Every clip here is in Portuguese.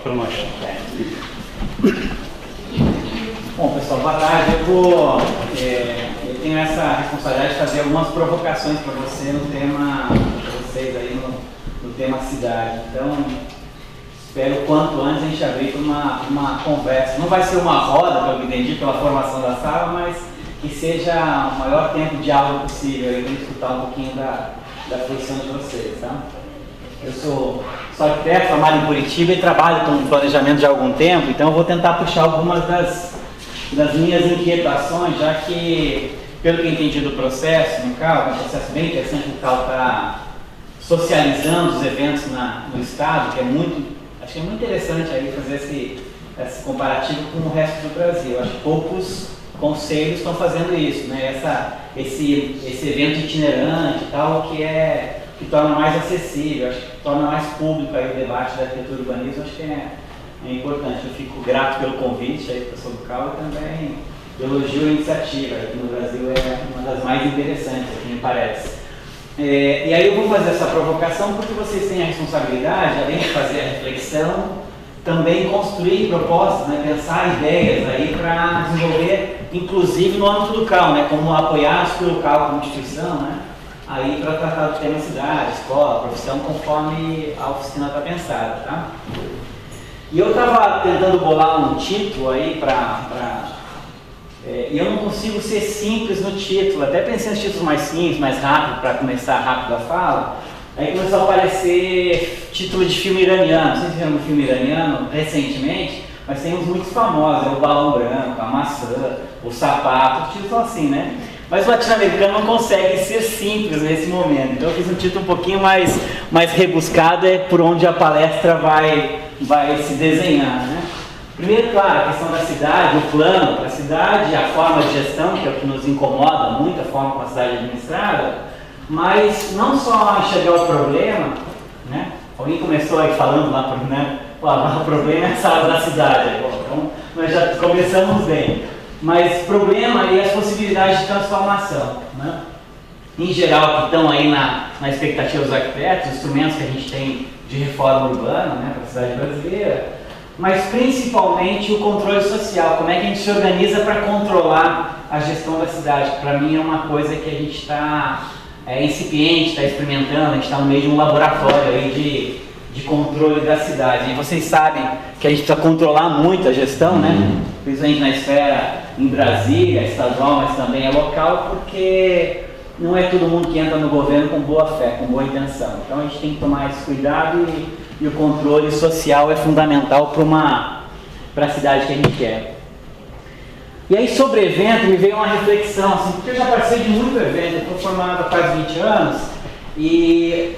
para nós. Bom, pessoal, boa tarde. Eu tenho essa responsabilidade de fazer algumas provocações para você no tema, para vocês aí no tema cidade. Então, espero quanto antes a gente abrir para uma conversa. Não vai ser uma roda, pelo que entendi, pela formação da sala, mas que seja o maior tempo de aula possível para escutar um pouquinho da fruição de vocês, tá? Eu sou arquiteto, formado em Curitiba e trabalho com planejamento de há algum tempo, então eu vou tentar puxar algumas das minhas inquietações, já que, pelo que eu entendi do processo, no CAL, é um processo bem interessante, o CAL está socializando os eventos no Estado, que acho que é muito interessante aí fazer esse comparativo com o resto do Brasil. Acho que poucos conselhos estão fazendo isso, né? Esse evento itinerante e tal, que torna mais acessível, acho que torna mais público aí o debate da arquitetura e urbanismo, acho que é importante. Eu fico grato pelo convite aí, professor do CAL, e também elogio a iniciativa, que no Brasil é uma das mais interessantes, aqui me parece. E aí eu vou fazer essa provocação porque vocês têm a responsabilidade, além de fazer a reflexão, também construir propostas, né, pensar ideias aí para desenvolver, inclusive no âmbito do CAL, né, como apoiados pelo CAL como instituição, né, aí para tratar do tema cidade, escola, profissão, conforme a oficina está pensada, tá? E eu estava tentando bolar um título aí e eu não consigo ser simples no título, até pensei nos títulos mais simples, mais rápido, para começar rápido a fala. Aí começou a aparecer título de filme iraniano. Não sei se viram um filme iraniano recentemente, mas tem uns muito famosos, o Balão Branco, a Maçã, o Sapato, títulos assim, né? Mas o latino-americano não consegue ser simples nesse momento. Então eu fiz um título um pouquinho mais rebuscado, é por onde a palestra vai se desenhar, né? Primeiro, claro, a questão da cidade, o plano para a cidade, a forma de gestão, que é o que nos incomoda muito, a forma como a cidade é administrada, mas não só enxergar o problema, né? Alguém começou aí falando lá, né? O problema é a sala da cidade. Então, nós já começamos bem. Mas problema e as possibilidades de transformação, né? Em geral, que estão aí na expectativa dos arquitetos, os instrumentos que a gente tem de reforma urbana, né, para a cidade brasileira, mas principalmente o controle social, como é que a gente se organiza para controlar a gestão da cidade, que para mim é uma coisa que a gente está incipiente, está experimentando, a gente está no meio de um laboratório aí de controle da cidade. E vocês sabem que a gente precisa controlar muito a gestão, né? Principalmente na esfera em Brasília, estadual, mas também é local, porque não é todo mundo que entra no governo com boa fé, com boa intenção. Então a gente tem que tomar esse cuidado e o controle social é fundamental para a cidade que a gente quer. E aí sobre evento me veio uma reflexão, assim, porque eu já participei de muito evento, eu estou formado há quase 20 anos, e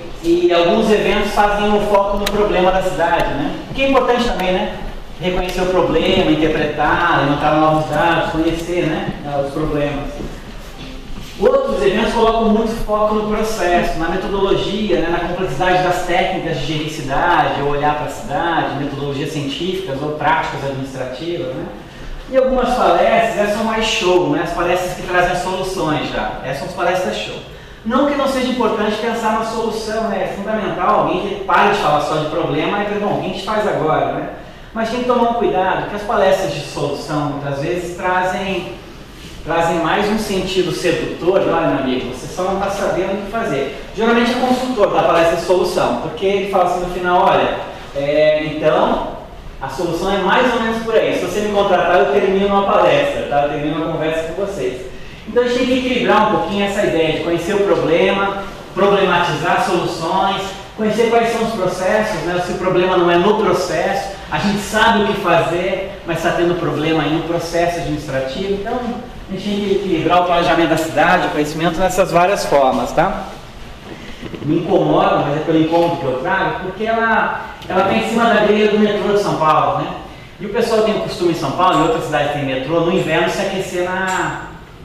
alguns eventos fazem o foco no problema da cidade, né? O que é importante também, né? Reconhecer o problema, interpretar, levantar novos dados, conhecer, né, os problemas. Outros eventos colocam muito foco no processo, na metodologia, né, na complexidade das técnicas de gerir cidade, ou olhar para a cidade, metodologias científicas ou práticas administrativas, né? E algumas palestras, essas são mais show, né? As palestras que trazem soluções já. Essas são as palestras show. Não que não seja importante pensar na solução, né? É fundamental alguém que pare de falar só de problema e pergunta, bom, o que a gente faz agora, né? Mas tem que tomar um cuidado, porque as palestras de solução, muitas vezes, trazem mais um sentido sedutor. Olha, meu amigo, você só não está sabendo o que fazer. Geralmente é consultor da palestra de solução, porque ele fala assim no final, olha, então, a solução é mais ou menos por aí. Se você me contratar, eu termino uma palestra, tá? Eu termino uma conversa com vocês. Então a gente tem que equilibrar um pouquinho essa ideia de conhecer o problema, problematizar soluções, conhecer quais são os processos, né? Se o problema não é no processo, a gente sabe o que fazer, mas está tendo problema aí no processo administrativo. Então a gente tem que equilibrar o planejamento da cidade, o conhecimento nessas várias formas, tá? Me incomoda, mas é pelo incômodo que eu trago, porque ela está em cima da grelha do metrô de São Paulo, né? E o pessoal tem o costume em São Paulo, em outras cidades tem metrô, no inverno se aquecer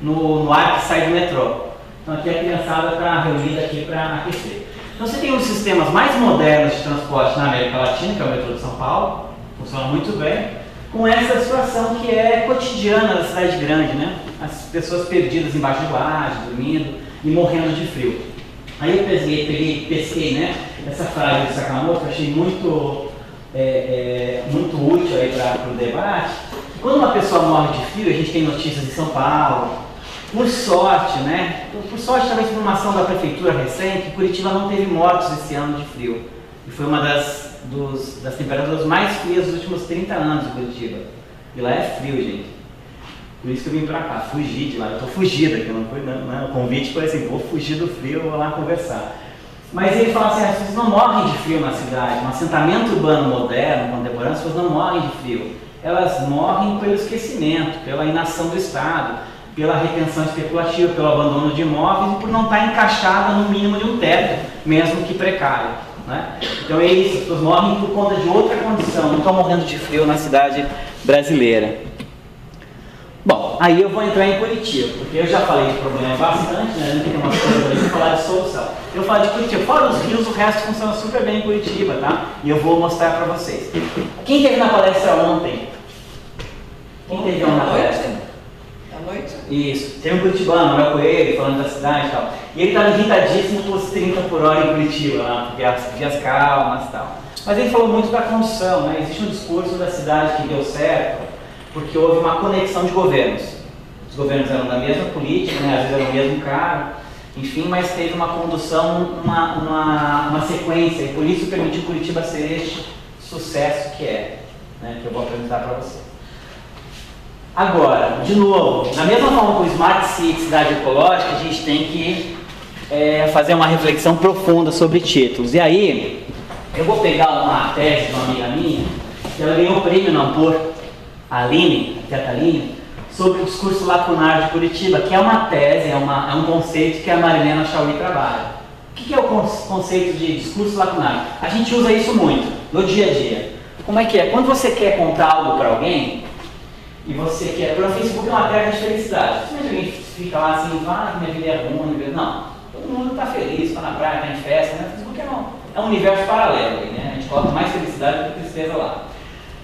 no ar que sai do metrô. Então aqui a criançada está reunida aqui para aquecer. Então você tem um dos sistemas mais modernos de transporte na América Latina, que é o metrô de São Paulo, funciona muito bem, com essa situação que é cotidiana da cidade grande, né? As pessoas perdidas embaixo de laje, dormindo e morrendo de frio. Aí eu pesquei, né, essa frase de Sakamoto, que eu achei muito muito útil aí para o debate. Quando uma pessoa morre de frio, a gente tem notícias de São Paulo. Por sorte, né? Por sorte, talvez por uma ação da prefeitura recente, Curitiba não teve mortos esse ano de frio. E foi uma das temperaturas mais frias dos últimos 30 anos em Curitiba. E lá é frio, gente. Por isso que eu vim pra cá, fugi de lá. Eu tô fugido aqui, não foi, não. O convite foi assim, vou fugir do frio, vou lá conversar. Mas ele fala assim, as pessoas não morrem de frio na cidade. Um assentamento urbano moderno, contemporâneo, as pessoas não morrem de frio. Elas morrem pelo esquecimento, pela inação do Estado, pela retenção especulativa, pelo abandono de imóveis e por não estar encaixada no mínimo de um teto, mesmo que precário. Né? Então é isso, as pessoas morrem por conta de outra condição, não estão morrendo de frio na cidade brasileira. Bom, aí eu vou entrar em Curitiba, porque eu já falei de problema bastante, né? Não tem umas coisas ali para falar de solução. Eu falo de Curitiba, fora os rios, o resto funciona super bem em Curitiba, tá? E eu vou mostrar para vocês. Quem teve na palestra ontem? Quem teve na palestra? À noite? Isso, tem um curitibano, Manuel Coelho, falando da cidade e tal. E ele estava irritadíssimo com os 30 por hora em Curitiba, lá, porque as vias calmas e tal. Mas ele falou muito da condução, né? Existe um discurso da cidade que deu certo, porque houve uma conexão de governos. Os governos eram da mesma política, né? Às vezes eram o mesmo cargo, enfim, mas teve uma condução, uma sequência, e por isso permitiu Curitiba ser este sucesso que é, né? Que eu vou apresentar para vocês. Agora, de novo, da mesma forma que o Smart City, cidade ecológica, a gente tem que fazer uma reflexão profunda sobre títulos. E aí, eu vou pegar uma tese de uma amiga minha, que ela ganhou o prêmio na Ampor, a Aline, a Teta Aline, sobre o discurso lacunar de Curitiba, que é uma tese, é um conceito que a Marilena Chauí trabalha. O que é o conceito de discurso lacunar? A gente usa isso muito no dia a dia. Como é que é? Quando você quer contar algo para alguém, e você quer, pelo Facebook é uma terra de felicidade. Se alguém fica lá assim, minha vida é ruim, não. Todo mundo está feliz, está na praia, está em festa, né? O Facebook é um universo paralelo, né? A gente coloca mais felicidade do que tristeza lá.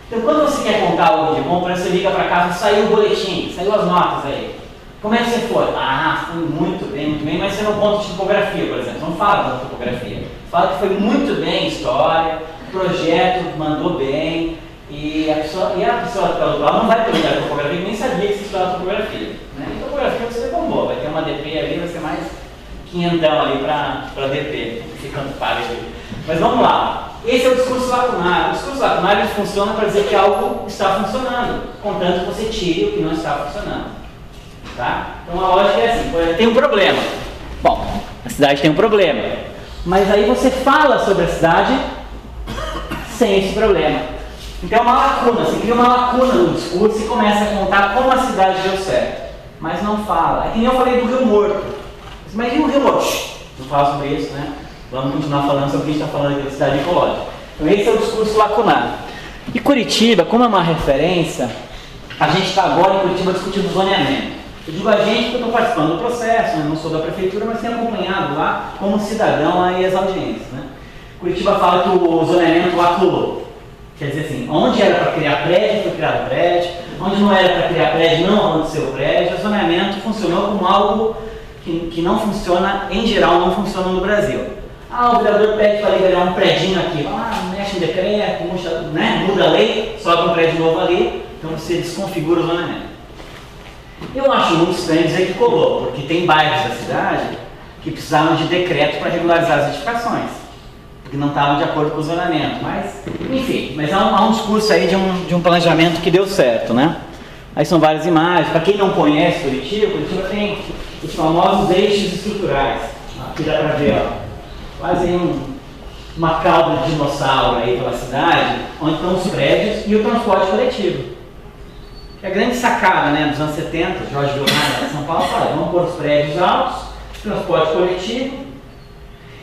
Então, quando você quer contar algo de bom, por exemplo, você liga para casa, saiu o boletim, saiu as notas aí. Como é que você foi? Foi muito bem, mas você não conta de tipografia, por exemplo. Não fala da tipografia. Fala que foi muito bem a história, o projeto mandou bem, e a pessoa que está do lado não vai perguntar a topografia, nem sabia que se estudava topografia. Né? E topografia você bombou, vai ter uma DP ali, vai ser mais 500 ali para DP, ficando pago ali. Mas vamos lá. Esse é o discurso lacunar. O discurso lacunar ele funciona para dizer que algo está funcionando, contanto que você tire o que não está funcionando. Tá? Então a lógica é assim, tem um problema. Bom, a cidade tem um problema. Mas aí você fala sobre a cidade sem esse problema. Então é uma lacuna, você cria uma lacuna no discurso e começa a contar como a cidade deu certo. Mas não fala. É que nem eu falei do Rio Morto. Mas e o Rio Morto? Não falo sobre isso, né? Vamos continuar falando sobre o que a gente está falando aqui da cidade ecológica. Então esse é o discurso lacunar. E Curitiba, como é uma referência, a gente está agora em Curitiba discutindo zoneamento. Eu digo a gente porque eu estou participando do processo, né? Não sou da prefeitura, mas tenho acompanhado lá como cidadão aí as audiências. Né? Curitiba fala que o zoneamento laculou. Quer dizer assim, onde era para criar prédio, foi criado prédio, onde não era para criar prédio, não aconteceu prédio. O zoneamento funcionou como algo que não funciona, em geral, não funciona no Brasil. O vereador pede para liberar um prédinho aqui, mexe em decreto, muda a lei, sobe um prédio novo ali, então você desconfigura o zoneamento. Eu acho muito estranho dizer que colou, porque tem bairros da cidade que precisavam de decreto para regularizar as edificações, porque não estavam de acordo com o zonamento, mas, enfim, mas há um discurso aí de um planejamento que deu certo, né? Aí são várias imagens, para quem não conhece Curitiba tem os famosos eixos estruturais, aqui dá para ver, quase uma cauda de dinossauro aí pela cidade, onde estão os prédios e o transporte coletivo. Que é a grande sacada, né, dos anos 70, Jorge Vilmar de São Paulo fala, vamos pôr os prédios altos, transporte coletivo,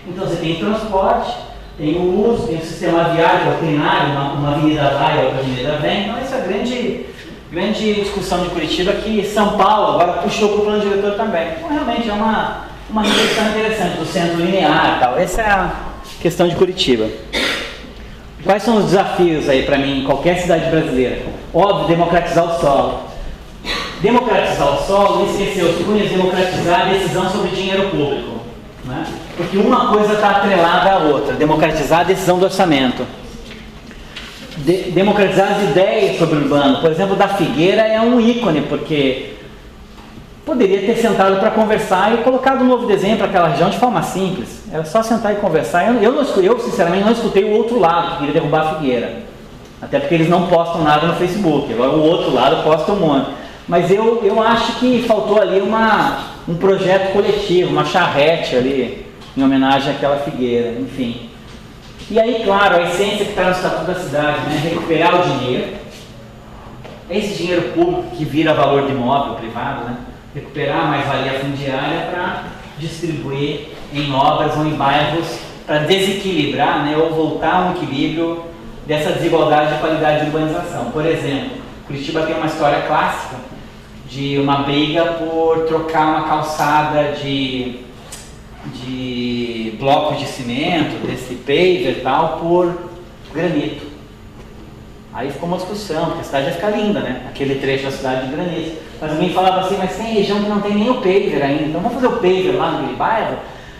então você tem transporte, tem o uso, tem o sistema viário, o trinário, uma avenida vai e outra avenida vem, então essa é a grande discussão de Curitiba que São Paulo agora puxou para o plano diretor também. Então realmente é uma reflexão interessante do centro linear e tal. Essa é a questão de Curitiba. Quais são os desafios aí para mim em qualquer cidade brasileira? Óbvio, democratizar o solo. Democratizar o solo, não esqueceu, se conhece democratizar a decisão sobre dinheiro público. Né? Porque uma coisa está atrelada à outra, democratizar a decisão do orçamento. democratizar as ideias sobre o urbano. Por exemplo, da Figueira é um ícone, porque poderia ter sentado para conversar e colocado um novo desenho para aquela região de forma simples. Era só sentar e conversar. Eu sinceramente, não escutei o outro lado que queria derrubar a Figueira. Até porque eles não postam nada no Facebook. Agora o outro lado posta um monte. Mas eu acho que faltou ali um projeto coletivo, uma charrete ali, em homenagem àquela Figueira, enfim. E aí, claro, a essência que está no Estatuto da Cidade, né? Recuperar o dinheiro. Esse dinheiro público que vira valor de imóvel privado, né? Recuperar a mais-valia fundiária para distribuir em obras ou em bairros para desequilibrar, né? Ou voltar a um equilíbrio dessa desigualdade de qualidade de urbanização. Por exemplo, Curitiba tem uma história clássica de uma briga por trocar uma calçada de blocos de cimento, desse paver e tal, por granito. Aí ficou uma discussão, porque a cidade ia ficar linda, né? Aquele trecho da cidade de granito. Mas alguém falava assim, mas tem região que não tem nem o paver ainda, então vamos fazer o paver lá naquele bairro?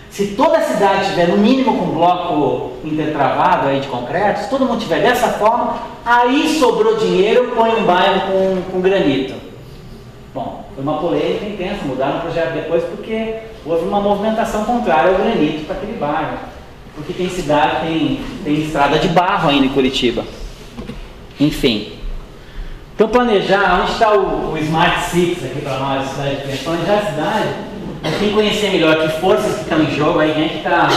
Se toda a cidade tiver no mínimo com bloco intertravado aí de concreto, se todo mundo tiver dessa forma, aí sobrou dinheiro, põe um bairro com granito. Bom, foi uma polêmica intensa, mudaram o projeto depois porque houve uma movimentação contrária ao granito para aquele bairro. Porque tem cidade, tem estrada de barro ainda em Curitiba. Enfim. Então planejar, onde está o Smart Cities aqui para nós, cidade de planejar a cidade, mas tem que conhecer melhor que forças que estão em jogo, aí quem é que está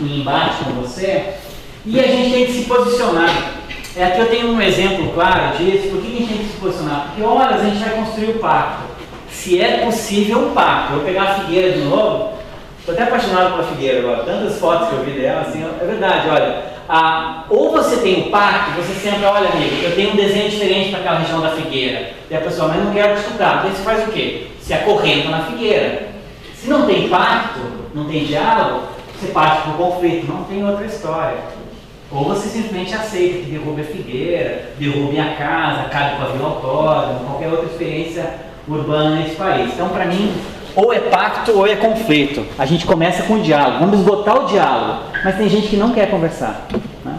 em embate com você, e a gente tem que se posicionar. Aqui eu tenho um exemplo claro disso. Por que a gente tem que se posicionar? Porque horas a gente vai construir o pacto. Se é possível um pacto. Eu vou pegar a Figueira de novo. Estou até apaixonado pela Figueira agora. Tantas fotos que eu vi dela, assim, é verdade, olha. Ou você tem um pacto, você sempre, olha amigo, eu tenho um desenho diferente para aquela região da Figueira. E a pessoa, mas não quero disputar. Então você faz o quê? Se acorrenta na Figueira. Se não tem pacto, não tem diálogo, você parte para o conflito. Não tem outra história. Ou você simplesmente aceita que derrube a Figueira, derrube a casa, acabe com a Vila Autódromo, qualquer outra experiência urbana nesse país. Então, para mim, ou é pacto ou é conflito. A gente começa com o diálogo, vamos esgotar o diálogo, mas tem gente que não quer conversar, né?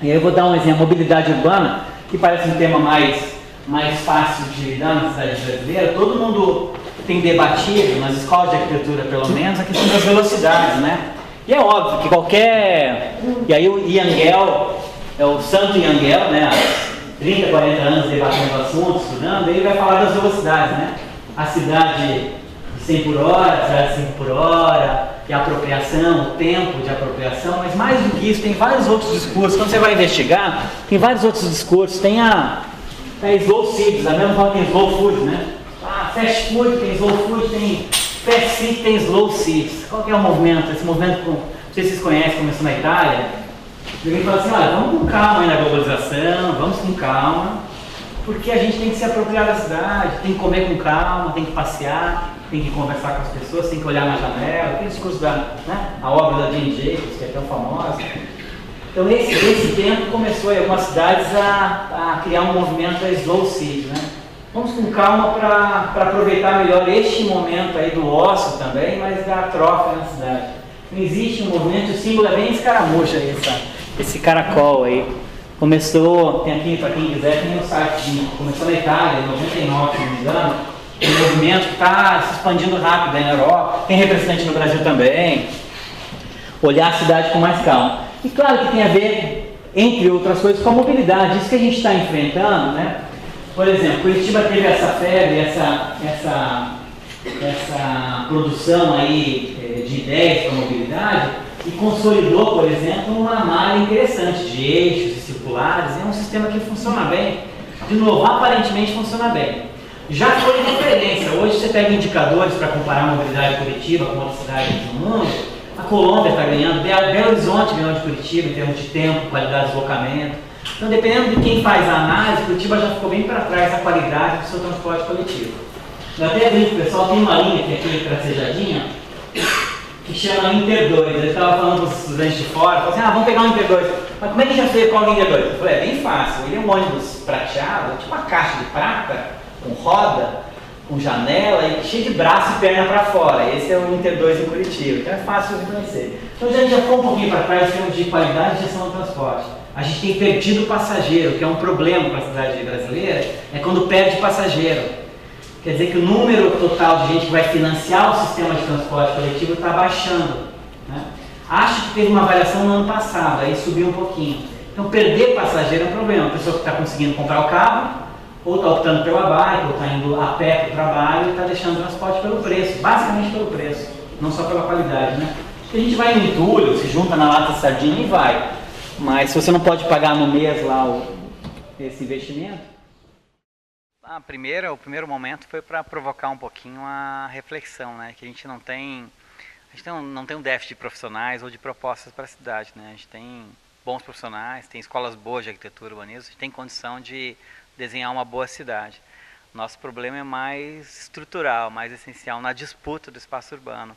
E aí eu vou dar um exemplo, mobilidade urbana, que parece um tema mais fácil de lidar na cidade brasileira. Todo mundo tem debatido, nas escolas de arquitetura pelo menos, a questão das velocidades, né? E é óbvio que qualquer... E aí o Yangel, é o santo Yangel, né? Há 30, 40 anos debatendo o assunto, estudando, ele vai falar das velocidades, né? A cidade de 100 por hora, a cidade de 5 por hora, e a apropriação, o tempo de apropriação, mas mais do que isso, tem vários outros discursos. Quando você vai investigar, tem vários outros discursos. Tem a slow cities, da mesma forma que tem slow food, né? Fast food, tem slow food, tem fast city, tem slow cities. Qual que é o movimento? Esse movimento, não sei se vocês conhecem, começou na Itália. Alguém fala assim, olha, vamos com calma aí na globalização, vamos com calma, porque a gente tem que se apropriar da cidade, tem que comer com calma, tem que passear, tem que conversar com as pessoas, tem que olhar na janela, tem discurso a obra da Jane Jacobs, que é tão famosa. Então esse tempo começou em algumas cidades a criar um movimento da slow city, né? Vamos com calma para aproveitar melhor este momento aí do ócio também, mas da troca na cidade. Não existe um movimento, o símbolo é bem escaramuxa aí, esse caracol aí. Começou, tem aqui para quem quiser, tem um site, começou na Itália, em 99, se não me engano, um movimento que está se expandindo rápido aí na Europa, tem representante no Brasil também. Olhar a cidade com mais calma. E claro que tem a ver, entre outras coisas, com a mobilidade, isso que a gente está enfrentando, né? Por exemplo, Curitiba teve essa febre, essa produção aí de ideias para a mobilidade e consolidou, por exemplo, uma malha interessante de eixos e circulares. É um sistema que funciona bem. De novo, aparentemente funciona bem. Já foi referência. Hoje você pega indicadores para comparar a mobilidade de Curitiba com outras cidades do mundo. A Colômbia está ganhando, Belo Horizonte ganhou de Curitiba em termos de tempo, qualidade de deslocamento. Então, dependendo de quem faz a análise, Curitiba já ficou bem para trás da qualidade do seu transporte coletivo. Eu até brinco, o pessoal tem uma linha que é aqui tracejadinha, que chama Inter 2. Ele estava falando com os estudantes de fora, falou assim, vamos pegar o Inter 2. Mas como é que já fez com o Inter 2? Eu falei, é bem fácil. Ele é um ônibus prateado, tipo uma caixa de prata, com roda, com janela e cheio de braço e perna para fora. Esse é o Inter 2 em Curitiba, então é fácil de reconhecer. Então já ficou um pouquinho para trás em termos de qualidade e gestão do transporte. A gente tem perdido passageiro, que é um problema para a cidade brasileira, é quando perde passageiro. Quer dizer que o número total de gente que vai financiar o sistema de transporte coletivo está baixando, né? Acho que teve uma variação no ano passado, aí subiu um pouquinho. Então perder passageiro é um problema. A pessoa que está conseguindo comprar o carro, ou está optando pela bike, ou está indo a pé para o trabalho e está deixando o transporte pelo preço, basicamente pelo preço, não só pela qualidade, né? A gente vai no entulho, se junta na lata de sardinha e vai. Mas se você não pode pagar no mês lá esse investimento... o primeiro momento foi para provocar um pouquinho a reflexão, né? Que a gente não tem um déficit de profissionais ou de propostas para a cidade, né? A gente tem bons profissionais, tem escolas boas de arquitetura e urbanismo, a gente tem condição de desenhar uma boa cidade. Nosso problema é mais estrutural, mais essencial na disputa do espaço urbano.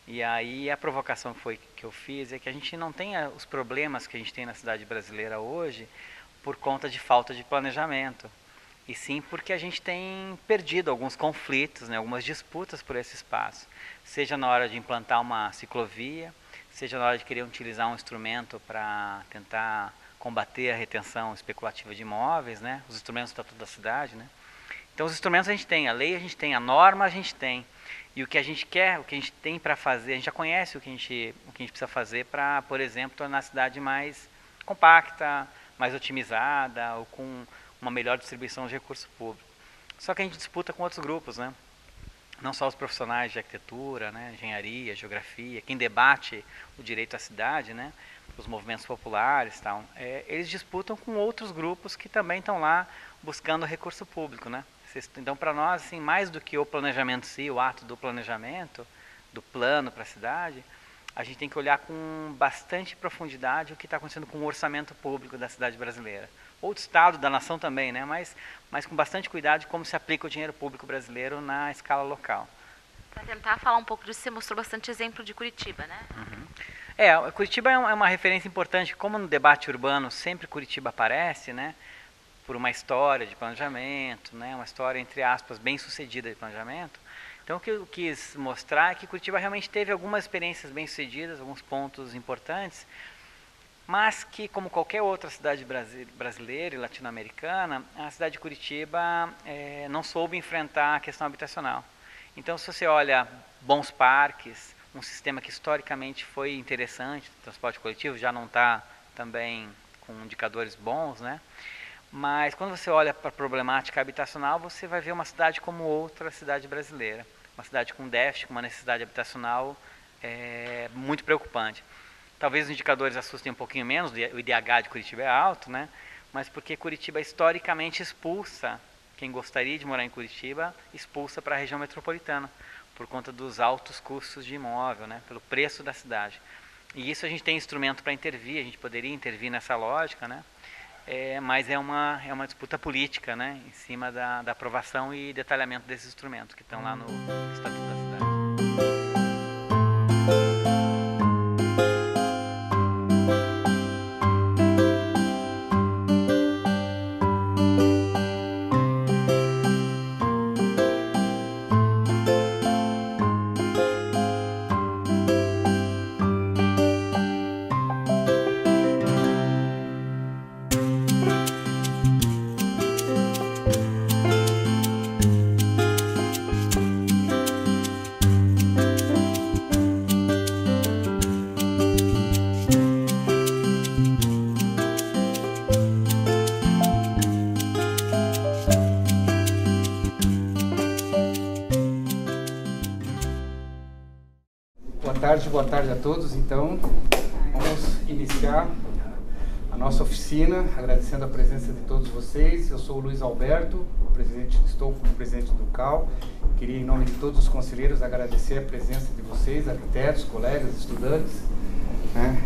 E aí a provocação que eu fiz é que a gente não tenha os problemas que a gente tem na cidade brasileira hoje por conta de falta de planejamento, e sim porque a gente tem perdido alguns conflitos, né, algumas disputas por esse espaço, seja na hora de implantar uma ciclovia, seja na hora de querer utilizar um instrumento para tentar combater a retenção especulativa de imóveis, né, os instrumentos do Estatuto da Cidade, né. Então os instrumentos a gente tem, a lei a gente tem, a norma a gente tem. E o que a gente quer, o que a gente tem para fazer, a gente já conhece o que a gente precisa fazer para, por exemplo, tornar a cidade mais compacta, mais otimizada, ou com uma melhor distribuição de recurso público. Só que a gente disputa com outros grupos, né? Não só os profissionais de arquitetura, né, engenharia, geografia, quem debate o direito à cidade, né, os movimentos populares, tal, eles disputam com outros grupos que também estão lá buscando recurso público, né? Então, para nós, assim, mais do que o planejamento em si, o ato do planejamento, do plano para a cidade, a gente tem que olhar com bastante profundidade o que está acontecendo com o orçamento público da cidade brasileira. Ou do Estado, da nação também, né? Mas com bastante cuidado de como se aplica o dinheiro público brasileiro na escala local. Para tentar falar um pouco disso, você mostrou bastante exemplo de Curitiba, né? Uhum. Curitiba é uma referência importante, como no debate urbano sempre Curitiba aparece, né? Por uma história de planejamento, né, uma história, entre aspas, bem sucedida de planejamento. Então o que eu quis mostrar é que Curitiba realmente teve algumas experiências bem sucedidas, alguns pontos importantes, mas que, como qualquer outra cidade brasileira e latino-americana, a cidade de Curitiba não soube enfrentar a questão habitacional. Então, se você olha bons parques, um sistema que historicamente foi interessante, o transporte coletivo já não está também com indicadores bons, né? Mas quando você olha para a problemática habitacional, você vai ver uma cidade como outra cidade brasileira. Uma cidade com déficit, com uma necessidade habitacional muito preocupante. Talvez os indicadores assustem um pouquinho menos, o IDH de Curitiba é alto, né? Mas porque Curitiba historicamente expulsa, quem gostaria de morar em Curitiba, expulsa para a região metropolitana, por conta dos altos custos de imóvel, né? Pelo preço da cidade. E isso a gente tem instrumento para intervir, a gente poderia intervir nessa lógica, né? Mas é uma disputa política, né, em cima da aprovação e detalhamento desses instrumentos que estão lá no Estatuto da Cidade. Boa tarde a todos. Então, vamos iniciar a nossa oficina, agradecendo a presença de todos vocês. Eu sou o Luiz Alberto, estou como presidente do CAL. Queria, em nome de todos os conselheiros, agradecer a presença de vocês, arquitetos, colegas, estudantes, né?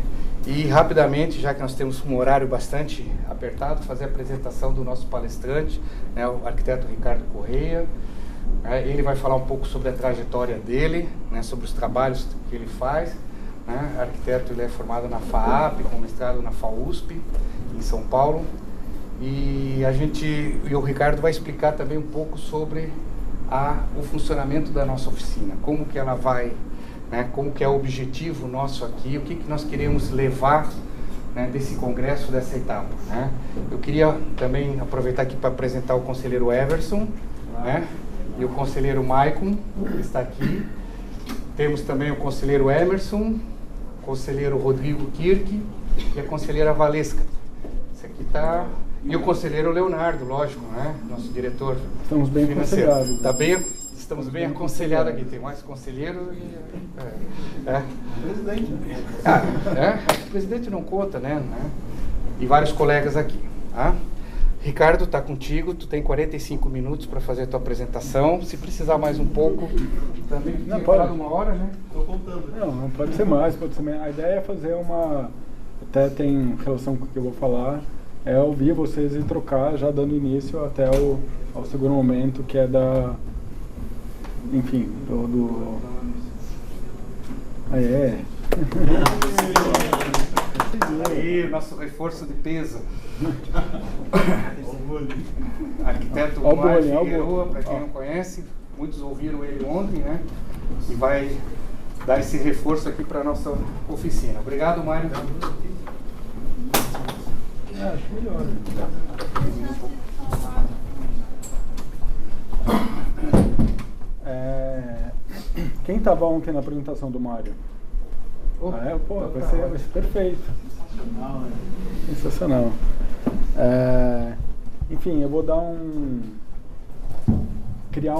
E rapidamente, já que nós temos um horário bastante apertado, fazer a apresentação do nosso palestrante, né, o arquiteto Ricardo Correia. Ele vai falar um pouco sobre a trajetória dele, né, sobre os trabalhos que ele faz. Né? Arquiteto, ele é formado na FAAP, com mestrado na FAUSP, em São Paulo. E o Ricardo vai explicar também um pouco sobre o funcionamento da nossa oficina, como que ela vai, né, como que é o objetivo nosso aqui, o que nós queremos levar né, desse congresso, dessa etapa, né? Eu queria também aproveitar aqui para apresentar o conselheiro Everson, né, e o conselheiro Maicon, que está aqui. Temos também o conselheiro Emerson, o conselheiro Rodrigo Kirk e a conselheira Valesca. Esse aqui está... E o conselheiro Leonardo, lógico, né? Nosso diretor Estamos bem financeiro. aconselhados. Tá bem, estamos bem aconselhados aqui. Tem mais conselheiro e... Presidente. O presidente não conta, né? E vários colegas aqui. Tá? Ricardo, tá contigo. Tu tem 45 minutos para fazer a tua apresentação. Se precisar mais um pouco, também Não, pode. uma hora, né? Estou contando. Não pode ser mais, pode ser menos. A ideia é fazer uma... Até tem relação com o que eu vou falar. É ouvir vocês e trocar, já dando início até ao segundo momento, que é da... Enfim, Aí, nosso reforço de peso. Arquiteto Mário Figueroa, para quem não conhece, muitos ouviram ele ontem, né? E vai dar esse reforço aqui para a nossa oficina. Obrigado, Mário. Acho melhor. Quem estava ontem na apresentação do Mário? Vai ser perfeito. Sensacional. Enfim, eu vou dar criar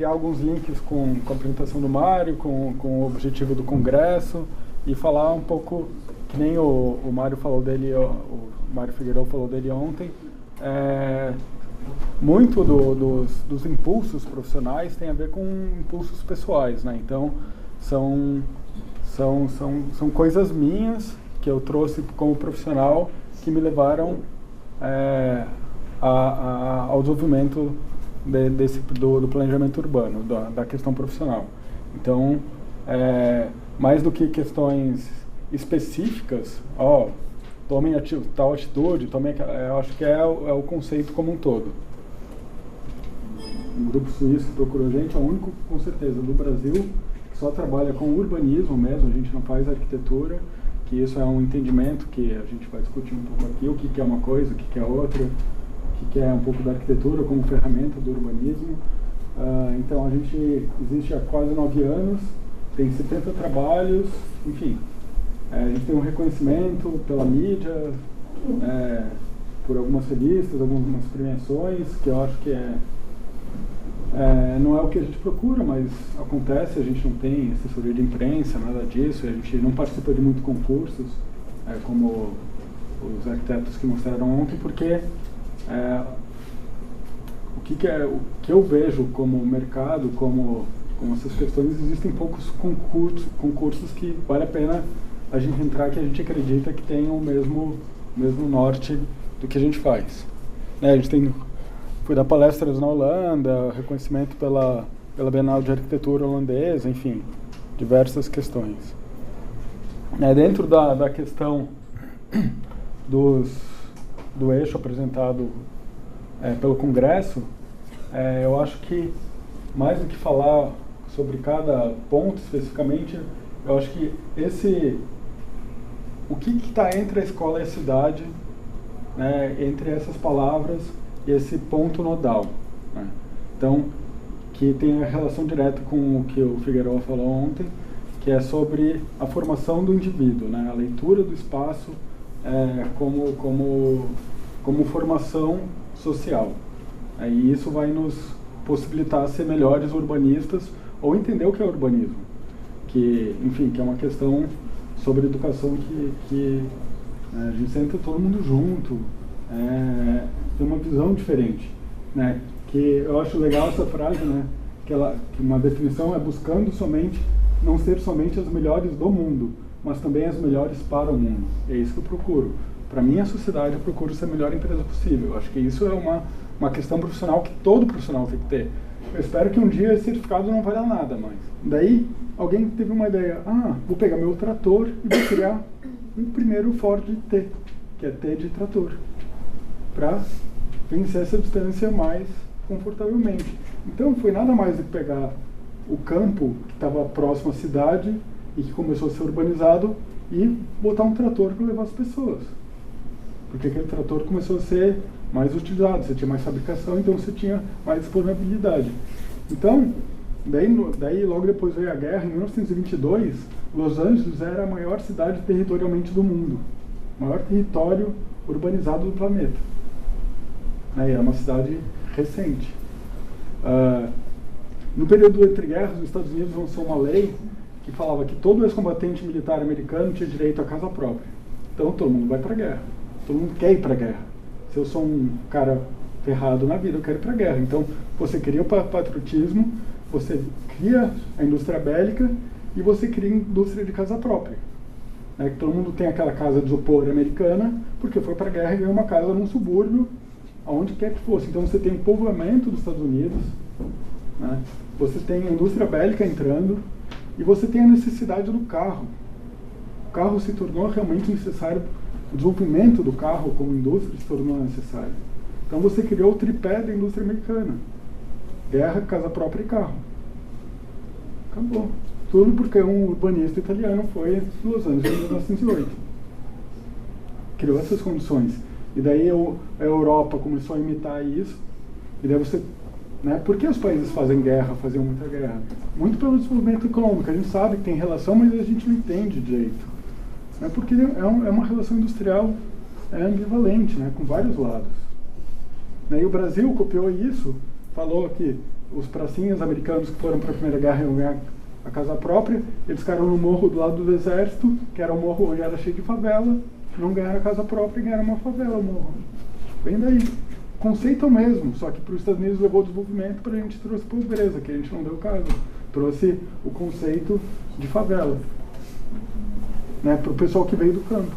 alguns links com a apresentação do Mário, com o objetivo do congresso e falar um pouco, que nem o Mário falou dele, o Mário Figueiredo falou dele ontem. Muito dos impulsos profissionais tem a ver com impulsos pessoais, né? Então são coisas minhas que eu trouxe como profissional que me levaram ao desenvolvimento do planejamento urbano, da questão profissional. Então, mais do que questões específicas, tomem tal atitude, eu acho que é o conceito como um todo. O grupo suíço que procurou a gente é o único, com certeza, do Brasil que só trabalha com urbanismo mesmo, a gente não faz arquitetura, que isso é um entendimento que a gente vai discutir um pouco aqui, o que é uma coisa, o que é outra, o que é um pouco da arquitetura como ferramenta do urbanismo. Então a gente existe há quase 9 anos, tem 70 trabalhos, enfim. A gente tem um reconhecimento pela mídia, por algumas revistas, algumas premiações, que eu acho que não é o que a gente procura, mas acontece. A gente não tem assessoria de imprensa, nada disso, a gente não participa de muitos concursos, como os arquitetos que mostraram ontem, porque o que eu vejo como mercado, como essas questões, existem poucos concursos que vale a pena a gente entrar, que a gente acredita que tem o mesmo norte do que a gente faz. A gente fui dar palestras na Holanda, reconhecimento pela Bienal de Arquitetura holandesa, enfim, diversas questões. Dentro da questão do eixo apresentado pelo Congresso, eu acho que, mais do que falar sobre cada ponto especificamente, eu acho que o que está entre a escola e a cidade, entre essas palavras e esse ponto nodal, né? Então, que tem a relação direta com o que o Figueiredo falou ontem, que é sobre a formação do indivíduo, né? A leitura do espaço como formação social. E isso vai nos possibilitar ser melhores urbanistas ou entender o que é urbanismo, que é uma questão sobre educação que a gente senta todo mundo junto, tem uma visão diferente, né? Que eu acho legal essa frase, né? Que uma definição é buscando não ser somente as melhores do mundo, mas também as melhores para o mundo. É isso que eu procuro. Para minha sociedade, eu procuro ser a melhor empresa possível. Eu acho que isso é uma questão profissional que todo profissional tem que ter. Eu espero que um dia esse certificado não valha nada mais. Daí, alguém teve uma ideia, vou pegar meu trator e vou criar um primeiro Ford T, que é T de trator, para vencer essa distância mais confortavelmente. Então, foi nada mais do que pegar o campo que estava próximo à cidade e que começou a ser urbanizado e botar um trator para levar as pessoas. Porque aquele trator começou a ser mais utilizado, você tinha mais fabricação, então você tinha mais disponibilidade. Então, daí logo depois veio a guerra, em 1922, Los Angeles era a maior cidade territorialmente do mundo, o maior território urbanizado do planeta. Era uma cidade recente. No período entre guerras, os Estados Unidos lançou uma lei que falava que todo ex-combatente militar americano tinha direito à casa própria. Então todo mundo vai para a guerra, todo mundo quer ir para a guerra. Se eu sou um cara ferrado na vida, eu quero ir para a guerra. Então você cria o patriotismo, você cria a indústria bélica e você cria a indústria de casa própria. Que todo mundo tem aquela casa de isopor americana, porque foi para a guerra e ganhou uma casa num subúrbio, aonde quer que fosse. Então você tem o povoamento dos Estados Unidos, você tem a indústria bélica entrando, e você tem a necessidade do carro. O carro se tornou realmente necessário, o desenvolvimento do carro como indústria se tornou necessário. Então você criou o tripé da indústria americana: guerra, casa própria e carro. Acabou. Tudo porque um urbanista italiano foi em Los Angeles em 1908. Criou essas condições. E daí a Europa começou a imitar isso. E daí você... Por que os países fazem guerra, faziam muita guerra? Muito pelo desenvolvimento econômico. A gente sabe que tem relação, mas a gente não entende direito. Porque é uma relação industrial ambivalente, com vários lados. E o Brasil copiou isso, falou que os pracinhas americanos que foram para a Primeira Guerra iam ganhar a casa própria, eles ficaram no morro do lado do exército, que era um morro onde era cheio de favela, não ganharam a casa própria e ganharam uma favela, o morro. Vem daí. Conceito é o mesmo, só que para os Estados Unidos levou o desenvolvimento, para a gente trouxe pobreza, que a gente não deu caso. Trouxe o conceito de favela, para o pessoal que veio do campo.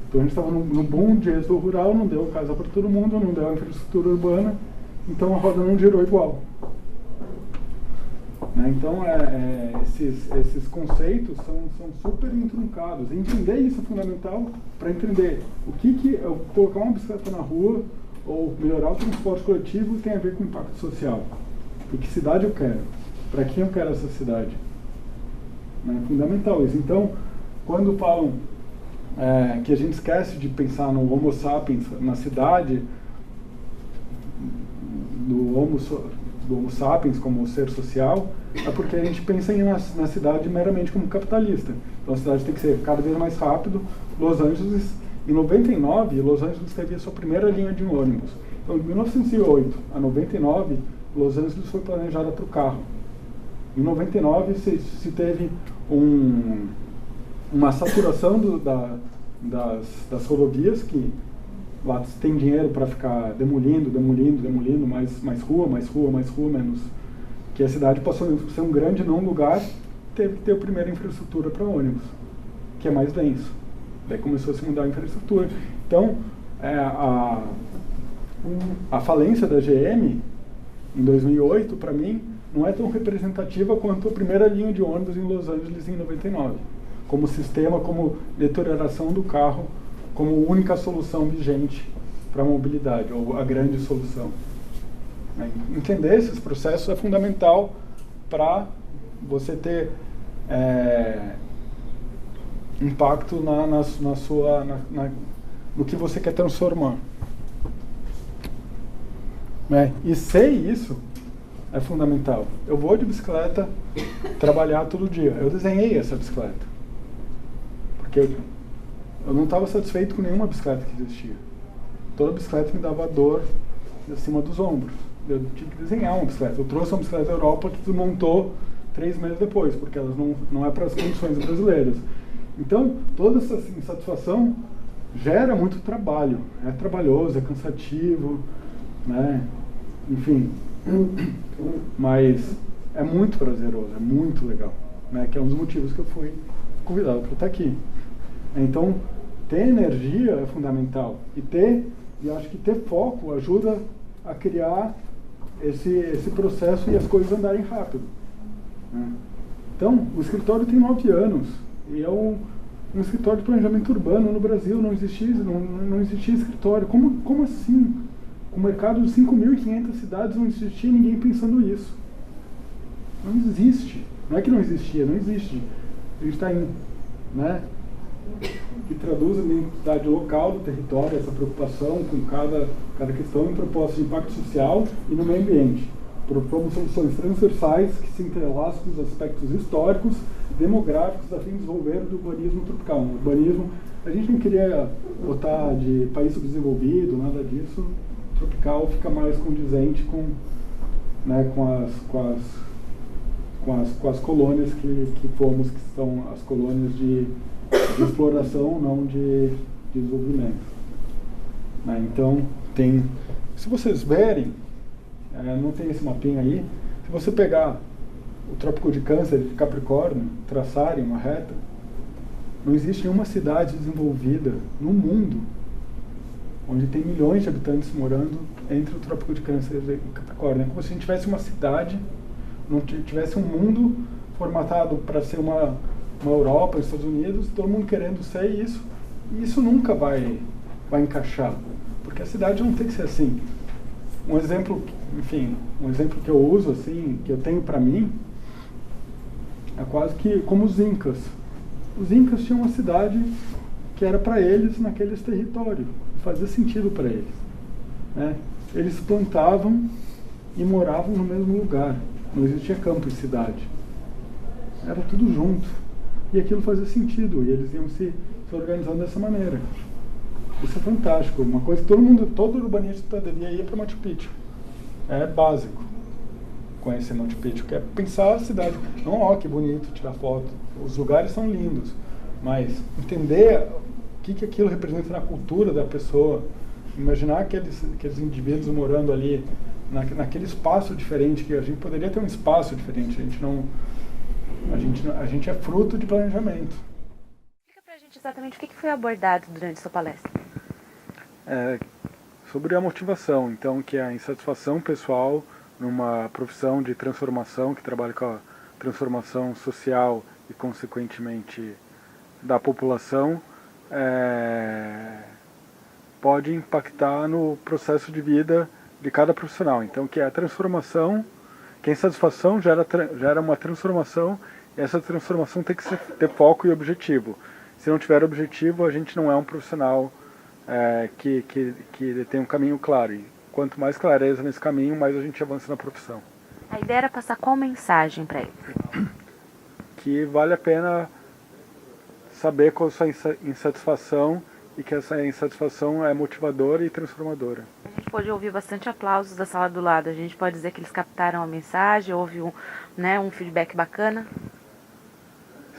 Então a gente estava no boom de êxodo rural, não deu casa para todo mundo, não deu a infraestrutura urbana, então a roda não girou igual. Então esses conceitos são super entruncados. Entender isso é fundamental para entender o que eu colocar uma bicicleta na rua ou melhorar o transporte coletivo tem a ver com impacto social. E que cidade eu quero? Para quem eu quero essa cidade? É fundamental isso. Então, quando falam que a gente esquece de pensar no Homo sapiens na cidade, do Homo sapiens como ser social, é porque a gente pensa na cidade meramente como capitalista. Então a cidade tem que ser cada vez mais rápido. Los Angeles, em 99, Los Angeles teve a sua primeira linha de ônibus. Então, de 1908 a 99, Los Angeles foi planejada para o carro. Em 99 se teve uma saturação das rodovias, que lá tem dinheiro para ficar demolindo, mais rua, menos. Que a cidade passou a ser um grande não lugar, teve que ter a primeira infraestrutura para ônibus, que é mais denso. Daí começou a se mudar a infraestrutura. Então, a falência da GM, em 2008, para mim, não é tão representativa quanto a primeira linha de ônibus em Los Angeles em 99. Como sistema, como deterioração do carro, como única solução vigente para a mobilidade, ou a grande solução. Entender esses processos é fundamental para você ter impacto no que você quer transformar. E ser isso é fundamental. Eu vou de bicicleta trabalhar todo dia. Eu desenhei essa bicicleta. Porque eu não estava satisfeito com nenhuma bicicleta que existia. Toda bicicleta me dava dor acima dos ombros. Eu tive que desenhar uma bicicleta. Eu trouxe uma bicicleta da Europa que desmontou 3 meses depois, porque elas não é para as condições brasileiras. Então, toda essa insatisfação gera muito trabalho. É trabalhoso, é cansativo, enfim. Mas é muito prazeroso, é muito legal. Que é um dos motivos que eu fui convidado para estar aqui. Então, ter energia é fundamental. E acho que ter foco ajuda a criar esse processo e as coisas andarem rápido. Então, o escritório tem 9 anos e é um escritório de planejamento urbano no Brasil. Não existia escritório. Como assim? Com o mercado de 5.500 cidades não existia ninguém pensando isso. Não existe. Não é que não existia, não existe. A gente está em né, que traduz a identidade local do território, essa preocupação com cada questão em propostas de impacto social e no meio ambiente. Propomos soluções transversais que se entrelaçam com os aspectos históricos, demográficos, a fim de desenvolver o urbanismo tropical. O urbanismo, a gente não queria botar de país subdesenvolvido, nada disso. Tropical fica mais condizente com, né, com as colônias que fomos, que são as colônias de exploração, não de desenvolvimento. Né, então, se vocês verem, não tem esse mapinha aí, se você pegar o Trópico de Câncer de Capricórnio, traçarem uma reta, não existe nenhuma cidade desenvolvida no mundo onde tem milhões de habitantes morando entre o Trópico de Câncer e Capricórnio. É como se a gente tivesse uma cidade, não tivesse um mundo formatado para ser uma Europa, Estados Unidos, todo mundo querendo ser isso, e isso nunca vai encaixar, porque a cidade não tem que ser assim. Um exemplo que eu uso, assim, que eu tenho para mim, é quase que como os Incas. Os Incas tinham uma cidade que era para eles naqueles territórios, fazia sentido para eles, né? Eles plantavam e moravam no mesmo lugar, não existia campo e cidade, era tudo junto, e aquilo fazia sentido, e eles iam se organizando dessa maneira. Isso é fantástico, uma coisa que todo urbanista deveria ir para Machu Picchu. É básico conhecer Machu Picchu, que é pensar a cidade. Não, que bonito tirar foto. Os lugares são lindos, mas entender o que aquilo representa na cultura da pessoa, imaginar aqueles indivíduos morando ali naquele espaço diferente, que a gente poderia ter um espaço diferente. A gente é fruto de planejamento. Explica pra gente exatamente o que foi abordado durante sua palestra. Sobre a motivação, então, que é a insatisfação pessoal numa profissão de transformação, que trabalha com a transformação social e, consequentemente, da população, pode impactar no processo de vida de cada profissional. Então, que é a transformação, que a insatisfação gera uma transformação, e essa transformação tem que ter foco e objetivo. Se não tiver objetivo, a gente não é um profissional que tem um caminho claro. E quanto mais clareza nesse caminho, mais a gente avança na profissão. A ideia era passar qual mensagem para ele? Que vale a pena saber qual a sua insatisfação e que essa insatisfação é motivadora e transformadora. A gente pode ouvir bastante aplausos da sala do lado. A gente pode dizer que eles captaram a mensagem, houve um feedback bacana?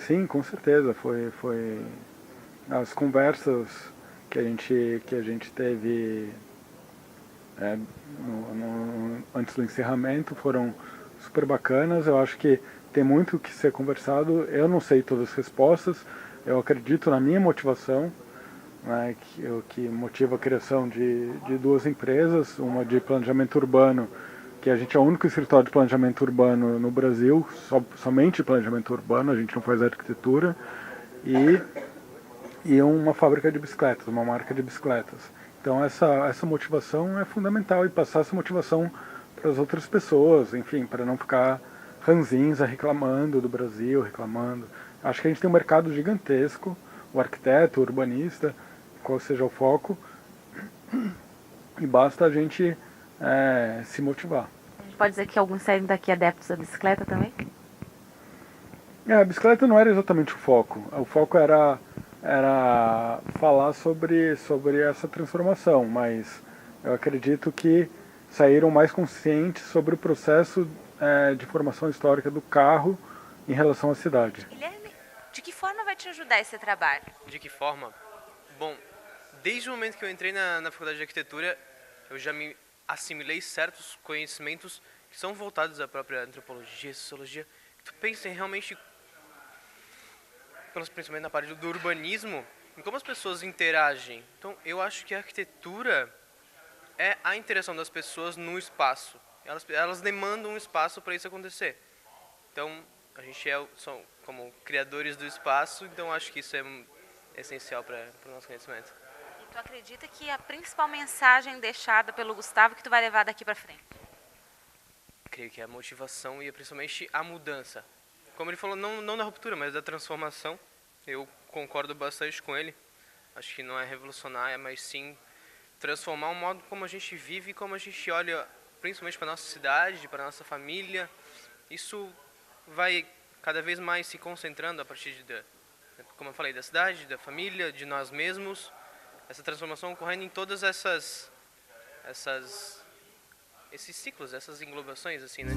Sim, com certeza. Foi as conversas que a gente teve antes do encerramento foram super bacanas. Eu acho que tem muito o que ser conversado. Eu não sei todas as respostas. Eu acredito na minha motivação, né, que motiva a criação de duas empresas, uma de planejamento urbano, que a gente é o único escritório de planejamento urbano no Brasil, somente planejamento urbano, a gente não faz arquitetura, e uma fábrica de bicicletas, uma marca de bicicletas. Então essa motivação é fundamental, e passar essa motivação para as outras pessoas, enfim, para não ficar ranzinza reclamando do Brasil, reclamando. Acho que a gente tem um mercado gigantesco, o arquiteto, o urbanista, qual seja o foco, e basta a gente se motivar. A gente pode dizer que alguns saíram daqui adeptos da bicicleta também? A bicicleta não era exatamente o foco. O foco era falar sobre essa transformação, mas eu acredito que saíram mais conscientes sobre o processo de formação histórica do carro em relação à cidade. Guilherme, de que forma vai te ajudar esse trabalho? De que forma? Bom, desde o momento que eu entrei na faculdade de arquitetura, eu já me assimilei certos conhecimentos que são voltados à própria antropologia, sociologia. Tu pensa em realmente, principalmente na parte do urbanismo, em como as pessoas interagem. Então, eu acho que a arquitetura é a interação das pessoas no espaço. Elas demandam um espaço para isso acontecer. Então, a gente são como criadores do espaço, então acho que isso é essencial para o nosso conhecimento. E tu acredita que a principal mensagem deixada pelo Gustavo que tu vai levar daqui para frente? Creio que é a motivação e principalmente a mudança. Como ele falou, não da ruptura, mas da transformação. Eu concordo bastante com ele. Acho que não é revolucionária, mas sim transformar o modo como a gente vive e como a gente olha, principalmente para nossa cidade, para nossa família. Isso vai cada vez mais se concentrando a partir como eu falei, da cidade, da família, de nós mesmos. Essa transformação ocorrendo em todas esses ciclos, essas englobações, assim, né?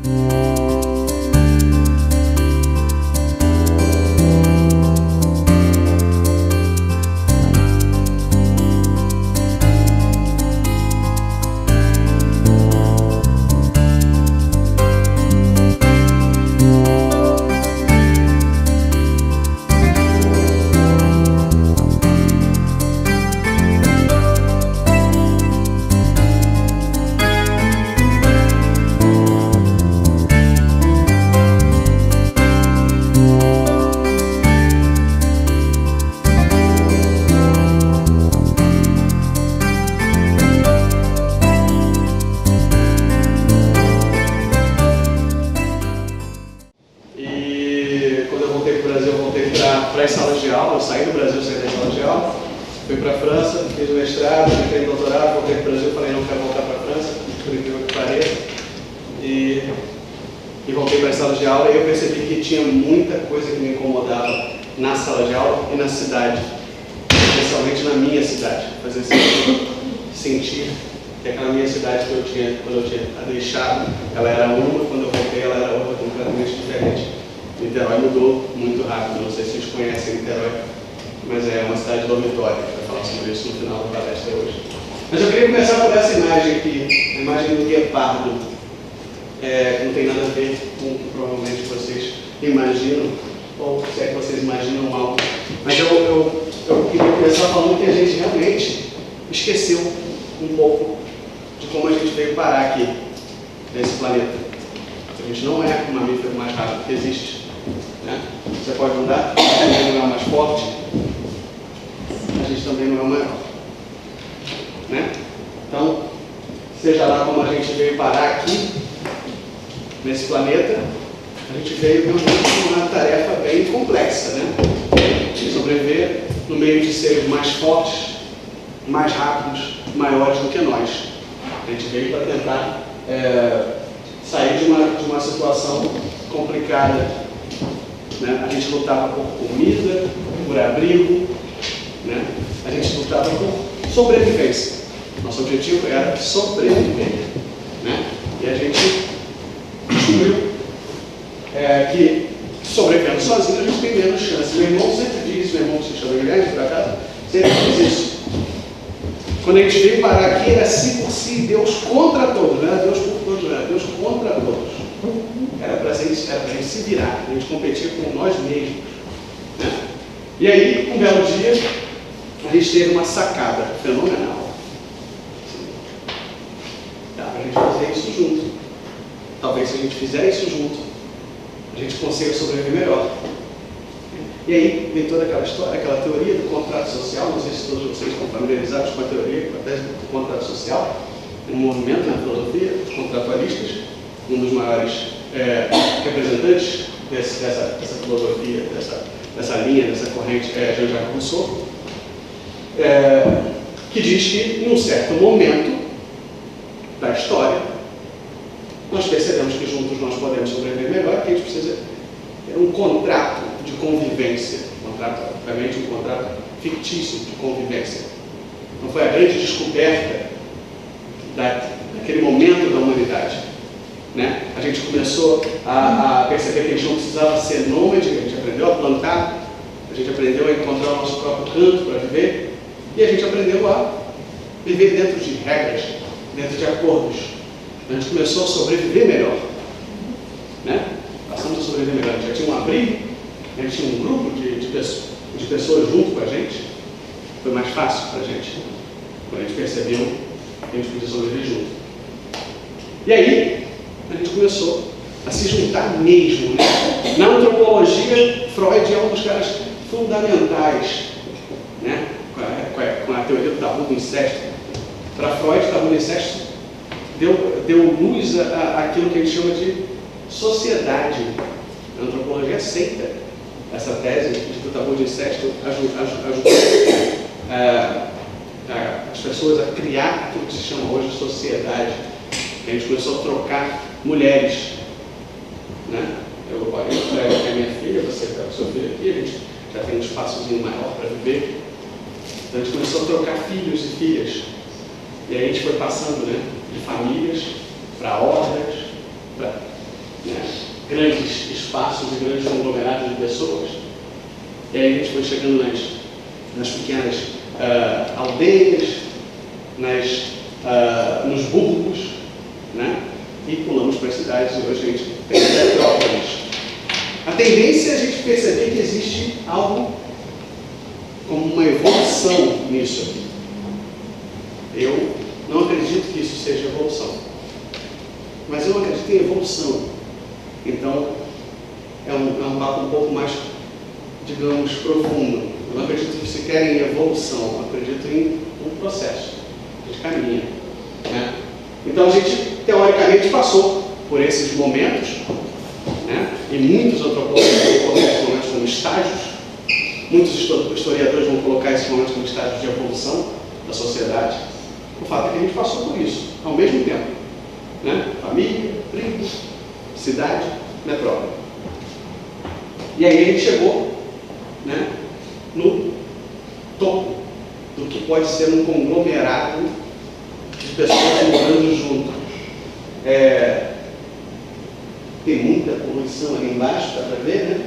Para as salas de aula, eu saí do Brasil, saí das salas de aula, fui para a França, fiz o mestrado, entrei no doutorado, voltei para o Brasil, falei não quero voltar para a França, por incrível que pareça, e voltei para as salas de aula e eu percebi que tinha muita coisa que me incomodava na sala de aula e na cidade, especialmente na minha cidade, fazer sentir que aquela minha cidade que eu tinha, quando eu tinha deixado, ela era uma, quando eu voltei ela era outra, completamente diferente. Niterói mudou muito rápido, não sei se vocês conhecem Niterói, mas é uma cidade dormitória, a gente vai falar sobre isso no final da palestra hoje. Mas eu queria começar por essa imagem aqui, a imagem do guepardo, que não tem nada a ver com o que provavelmente vocês imaginam, ou se é que vocês imaginam algo. Mas eu queria começar falando que a gente realmente esqueceu um pouco de como a gente veio parar aqui, nesse planeta. A gente não é o mamífero mais rápido que existe. Né? Você pode andar, a gente não é o mais forte, a gente também não é o maior. Né? Então, seja lá como a gente veio parar aqui, nesse planeta, a gente veio realmente com uma tarefa bem complexa, né? De sobreviver no meio de seres mais fortes, mais rápidos, maiores do que nós. A gente veio para tentar sair de uma situação complicada. Né? A gente lutava por comida, por abrigo, né? A gente lutava por sobrevivência. Nosso objetivo era sobreviver. Né? E a gente descobriu que sobrevivendo sozinho a gente tem menos chance. Meu irmão sempre diz, meu irmão que se chama Guilherme, por acaso, sempre diz isso. Quando a gente veio parar aqui, era si por si, Deus contra todos, não era Deus por todos, não era Deus contra todos. Era para a gente se virar, a gente competir com nós mesmos. Né? E aí, um belo dia, a gente teve uma sacada fenomenal. Dá para a gente fazer isso junto. Talvez se a gente fizer isso junto, a gente consiga sobreviver melhor. E aí vem toda aquela história, aquela teoria do contrato social. Não sei se todos vocês estão familiarizados com a teoria, com a tese do contrato social. Um movimento na filosofia, os contratualistas, um dos maiores representantes dessa filosofia, dessa linha, dessa corrente, Jean-Jacques Rousseau, que diz que em um certo momento da história nós percebemos que juntos nós podemos sobreviver melhor, que a gente precisa ter um contrato de convivência, obviamente um contrato fictício de convivência. Não foi a grande descoberta daquele momento da humanidade. Né? A gente começou a perceber que a gente não precisava ser nômade, a gente aprendeu a plantar, a gente aprendeu a encontrar o nosso próprio canto para viver, e a gente aprendeu a viver dentro de regras, dentro de acordos. A gente começou a sobreviver melhor. Né? Passamos a sobreviver melhor. A gente já tinha um abrigo, a gente tinha um grupo de pessoas junto com a gente. Foi mais fácil para a gente, quando a gente percebeu que a gente podia sobreviver junto. E aí, a gente começou a se juntar mesmo. Né? Na antropologia, Freud é um dos caras fundamentais, né? com a teoria do tabu do incesto. Para Freud, o tabu do incesto deu luz àquilo que a gente chama de sociedade. A antropologia aceita essa tese de que o tabu tabu de incesto ajudou as pessoas a criar aquilo que se chama hoje de sociedade. A gente começou a trocar mulheres, né? Eu trago aqui a minha filha, você está com a sua filha aqui, a gente já tem um espaçozinho maior para viver. Então a gente começou a trocar filhos e filhas. E aí a gente foi passando, né, de famílias para hordas, para grandes espaços e grandes conglomerados de pessoas. E aí a gente foi chegando nas pequenas aldeias, nos burgos, né? E pulamos para as cidades e hoje a gente tem metrópoles. A tendência é a gente perceber que existe algo como uma evolução nisso aqui. Eu não acredito que isso seja evolução, mas eu acredito em evolução. Então, é um papo um pouco mais, digamos, profundo. Eu não acredito que se quer em evolução, eu acredito em um processo. A gente caminha, né? Então, a gente, teoricamente, passou por esses momentos, né? E muitos antropólogos vão colocar esses momentos como estágios. Muitos historiadores vão colocar esses momentos como estágios de evolução da sociedade. O fato é que a gente passou por isso, ao mesmo tempo, né? Família, tribo, cidade, metrópole. E aí a gente chegou, né, no topo do que pode ser um conglomerado de pessoas morando junto. Tem muita poluição ali embaixo, dá para ver, né?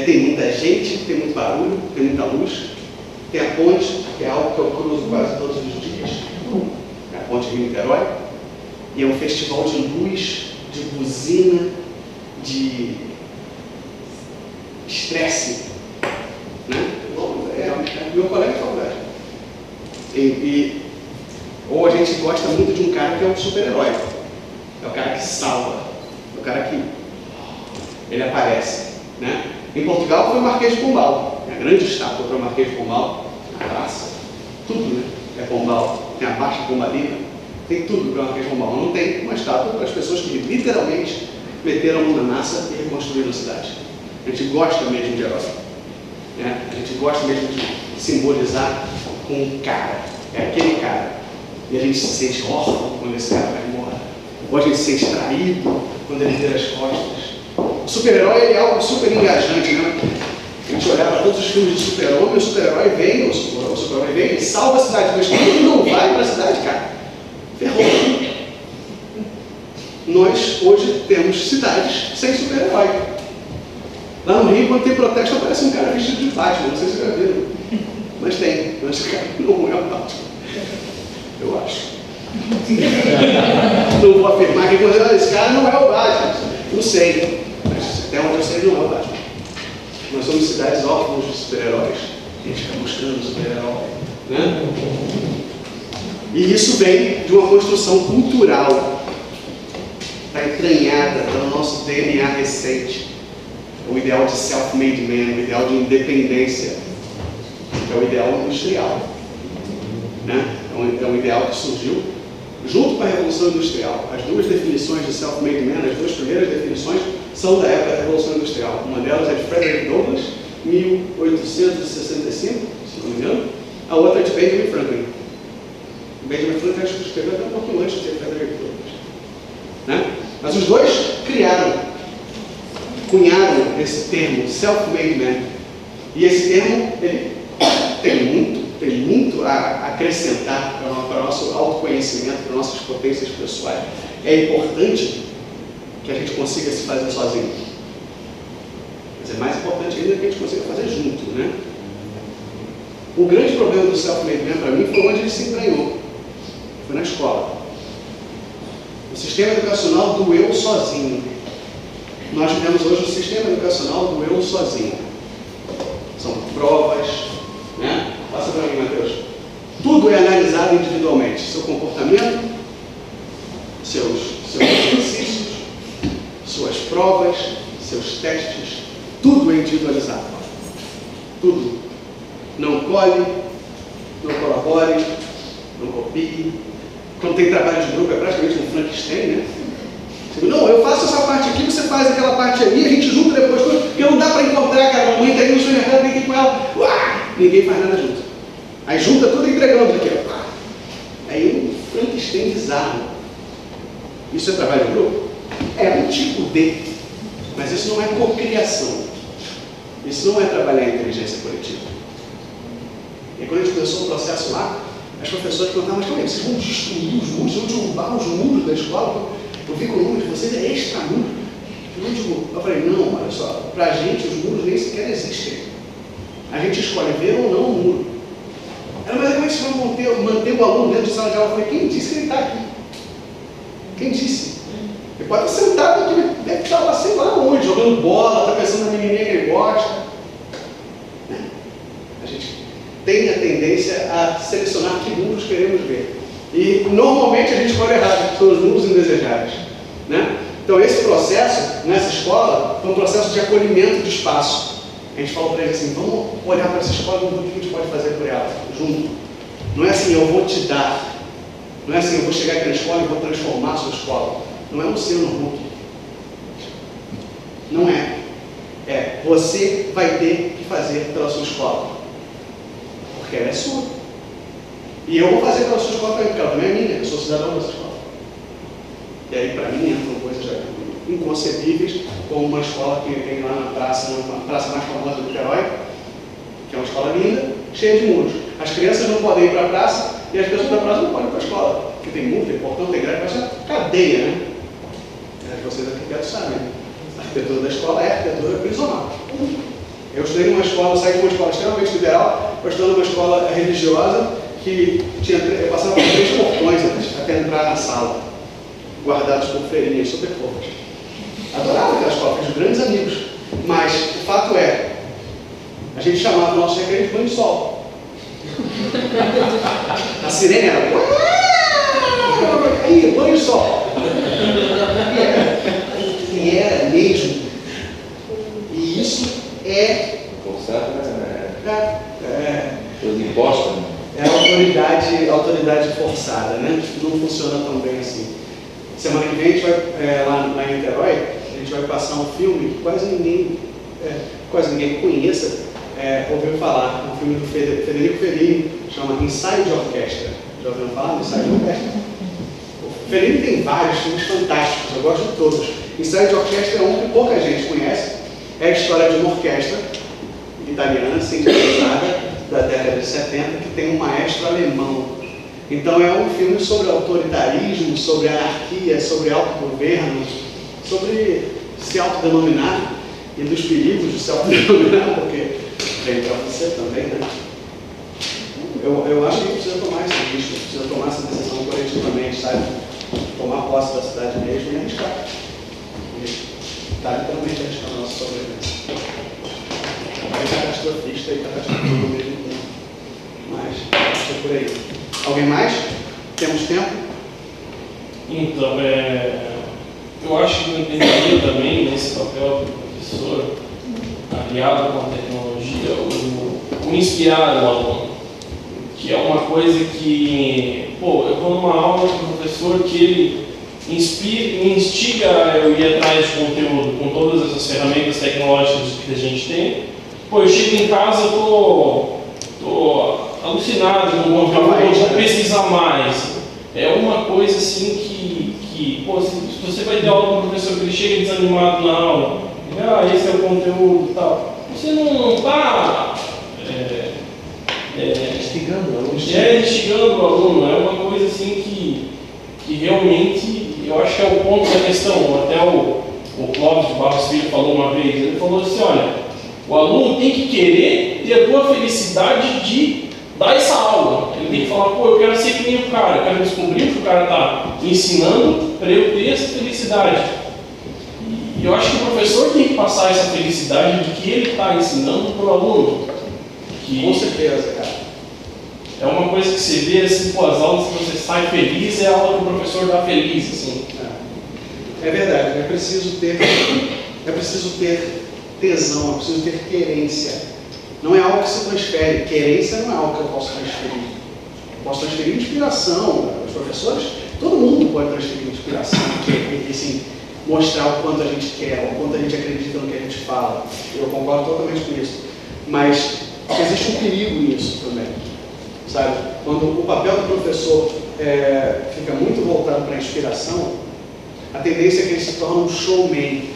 Tem muita gente, tem muito barulho, tem muita luz. Tem a ponte, que é algo que eu cruzo quase todos os dias, é a ponte Rio-Niterói, e é um festival de luz, de buzina, de estresse, né? Meu colega de faculdade. Ou a gente gosta muito de um cara que é um super-herói, é o cara que salva, é o cara que ele aparece, né? Em Portugal foi o Marquês de Pombal, a grande estátua para o Marquês de Pombal, a praça, tudo, né? É Pombal, tem a Baixa Pombalina, tem tudo para o Marquês de Pombal. Não tem uma estátua para as pessoas que literalmente meteram a mão na massa e reconstruíram a cidade. A gente gosta mesmo de herói, né? A gente gosta mesmo de simbolizar com um cara, é aquele cara. E a gente se sente órfão quando esse cara vai embora. Ou a gente se sente traído quando ele vira as costas. O super-herói é algo super engajante, né? A gente olhava para todos os filmes de super-homem, o super-herói vem, o super-homem vem e salva a cidade. Mas quando ele não vai para a cidade, cara, ferrou. Nós hoje temos cidades sem super-herói. Lá no Rio, quando tem protesto, aparece um cara vestido de Batman, não sei se vocês já viram. Mas tem, mas esse cara não é o Batman. Eu acho. Não vou afirmar que esse cara não é o Batman. Não sei, mas até onde eu sei, não é o Batman. Nós somos cidades órfãos de super-heróis. A gente fica buscando super-herói, né? E isso vem de uma construção cultural. Está entranhada, está no nosso DNA recente. O ideal de self-made man, o ideal de independência. É o ideal industrial, né? É um ideal que surgiu junto com a Revolução Industrial. As duas definições de self-made man, as duas primeiras definições, são da época da Revolução Industrial. Uma delas é de Frederick Douglass, 1865, se não me engano. A outra é de Benjamin Franklin. Benjamin Franklin acho que escreveu até um pouquinho antes de Frederick Douglass, né? Mas os dois cunharam esse termo, self-made man. E esse termo, ele tem muito a acrescentar para o nosso autoconhecimento, para nossas potências pessoais. É importante que a gente consiga se fazer sozinho. Mas é mais importante ainda que a gente consiga fazer junto, né? O grande problema do self-made man para mim foi onde ele se entranhou. Foi na escola. O sistema educacional do eu sozinho. Nós vivemos hoje o sistema educacional do eu sozinho. São provas, né? Passa para mim, Matheus. Tudo é analisado individualmente. Seu comportamento, seus exercícios, suas provas, seus testes, tudo é individualizado. Tudo. Não colhe, não colabore, não copie. Quando tem trabalho de grupo é praticamente um Frankenstein, né? Não, eu faço essa parte aqui, você faz aquela parte ali, a gente junta depois tudo, porque não dá para encontrar, cara, a mamãe está aí no supermercado, tem que com ela, ninguém faz nada junto. Aí junta tudo entregando aqui, ó. Aí um Frankenstein bizarro. Isso é trabalho de grupo? É um tipo de, mas isso não é cocriação. Isso não é trabalhar a inteligência coletiva. E quando a gente começou o processo lá, as professoras perguntavam, mas como é que vocês vão destruir os muros, vocês vão derrubar os muros da escola? Eu vi que o número de vocês é extra-muro. Eu falei, não, olha só, pra gente os muros nem sequer existem. A gente escolhe ver ou não o muro. Ela, mas como é que vocês vão manter o aluno dentro de sala de aula? Eu falei, quem disse que ele está aqui? Quem disse? Ele pode estar sentado aqui, ele deve estar lá, sei lá onde, jogando bola, está pensando na menininha que ele gosta. A gente tem a tendência a selecionar que mundos queremos ver. E normalmente a gente escolhe errado, são os mundos indesejáveis. Né? Então esse processo, nessa escola, foi um processo de acolhimento de espaço. A gente falou para eles assim, vamos olhar para essa escola e ver o que a gente pode fazer por ela, junto. Não é assim, eu vou te dar. Não é assim, eu vou chegar aqui na escola e vou transformar a sua escola. Não é um Luciano Huck. Não é. É, você vai ter que fazer pela sua escola. Porque ela é sua. E eu vou fazer pela sua escola também, porque ela também é minha, eu sou cidadão dessa escola. E aí, para mim, entram coisas inconcebíveis, como uma escola que tem lá na praça, uma praça mais famosa do Niterói, que é uma escola linda, cheia de muros. As crianças não podem ir para a praça e as pessoas da praça não podem ir para a escola, porque tem muro, tem portão, tem grade, parece uma cadeia, né? Vocês arquitetos sabem, a arquitetura da escola é arquitetura prisional. Eu estudei numa escola, saí de uma escola extremamente liberal, eu estudei numa escola religiosa que eu passava por 3 portões até entrar na sala, guardados por freirinhas super fofas. Adorava aquela escola, fiz grandes amigos. Mas o fato é, a gente chamava o nosso recreio de banho de sol. A sirene era aí, banho de sol. E era mesmo. E isso é forçado, coisa imposta, né? É autoridade forçada, né? Não funciona tão bem assim. Semana que vem a gente vai, lá em Niterói, a gente vai passar um filme que quase ninguém conheça, ouviu falar. Um filme do Federico Fellini, chama Ensaio de Orquestra. Já ouviram falar do Ensaio de Orquestra? O Fellini tem vários filmes fantásticos, eu gosto de todos. Ensaio de Orquestra é um que pouca gente conhece. É a história de uma orquestra italiana, sintetizada, da década de 70, que tem um maestro alemão. Então é um filme sobre autoritarismo, sobre anarquia, sobre autogoverno, sobre se autodenominar e dos perigos de se autodenominar, porque vem para você também, né? Eu acho que precisa tomar esse risco, precisa tomar essa decisão coletivamente, sabe? Tomar posse da cidade mesmo e arriscar. Tá literalmente arriscando a nossa sobrevivência. É catastrofista e catastrofista ao mesmo tempo. Mas é por aí. Alguém mais? Temos tempo? Então, eu acho que eu entenderia também nesse papel do professor, aliado com a tecnologia, o inspirar o aluno, que é uma coisa que, eu vou numa aula com um professor que ele me instiga eu ir atrás de conteúdo com todas essas ferramentas tecnológicas que a gente tem. Eu chego em casa, tô alucinado com o conteúdo, vou pesquisar mais. É uma coisa assim que se você vai ter aula com o professor que ele chega desanimado na aula, esse é o conteúdo e tal, você não está instigando o aluno. É uma coisa assim que realmente, eu acho que é o ponto da questão. Até o Clóvis de Barros Filho falou uma vez, ele falou assim, olha, o aluno tem que querer ter a tua felicidade de dar essa aula. Ele tem que falar, eu quero ser que nem o cara, eu quero descobrir o que o cara está ensinando para eu ter essa felicidade. E eu acho que o professor tem que passar essa felicidade de que ele está ensinando para o aluno. Com certeza, cara. É uma coisa que você vê assim, as aulas que você sai feliz, é a aula que o professor dá feliz, assim. É verdade, é preciso ter tesão, é preciso ter querência. Não é algo que se transfere. Querência não é algo que eu posso transferir. Eu posso transferir inspiração. Os professores, todo mundo pode transferir inspiração, assim, mostrar o quanto a gente quer, o quanto a gente acredita no que a gente fala. Eu concordo totalmente com isso. Mas existe um perigo nisso também, sabe? Quando o papel do professor fica muito voltado para a inspiração, a tendência é que ele se torne um showman.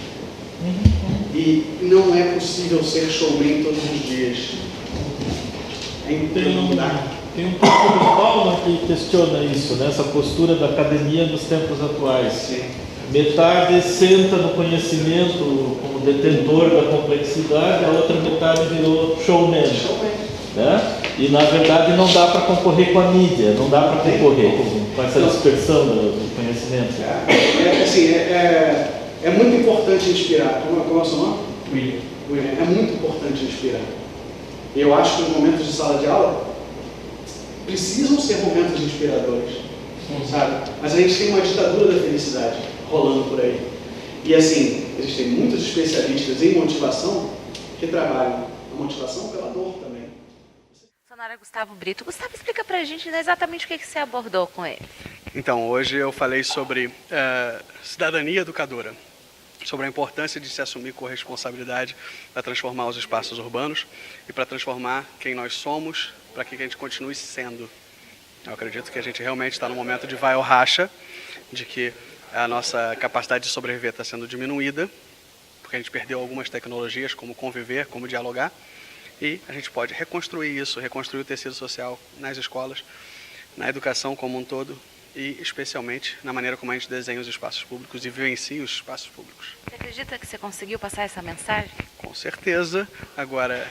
E não é possível ser showman todos os dias. Tem um pouco do Paulo que questiona isso, né? Essa postura da academia nos tempos atuais. Sim. Metade senta no conhecimento como detentor da complexidade, a outra metade virou showman. Né? E na verdade não dá para concorrer com a mídia, não dá para concorrer com essa dispersão do conhecimento. É muito importante inspirar. Como é o seu nome? William. É muito importante inspirar. Eu acho que os momentos de sala de aula precisam ser momentos inspiradores, sabe? Mas a gente tem uma ditadura da felicidade rolando por aí. E assim, existem muitos especialistas em motivação que trabalham a motivação pela dor também. Funcionário Gustavo Brito. Gustavo, explica pra gente exatamente o que você abordou com ele. Então, hoje eu falei sobre cidadania educadora, sobre a importância de se assumir corresponsabilidade para transformar os espaços urbanos e para transformar quem nós somos, para que a gente continue sendo. Eu acredito que a gente realmente está num momento de vai ou racha, de que a nossa capacidade de sobreviver está sendo diminuída, porque a gente perdeu algumas tecnologias, como conviver, como dialogar, e a gente pode reconstruir isso, reconstruir o tecido social nas escolas, na educação como um todo, e especialmente na maneira como a gente desenha os espaços públicos e vivencia os espaços públicos. Você acredita que você conseguiu passar essa mensagem? Com certeza. Agora,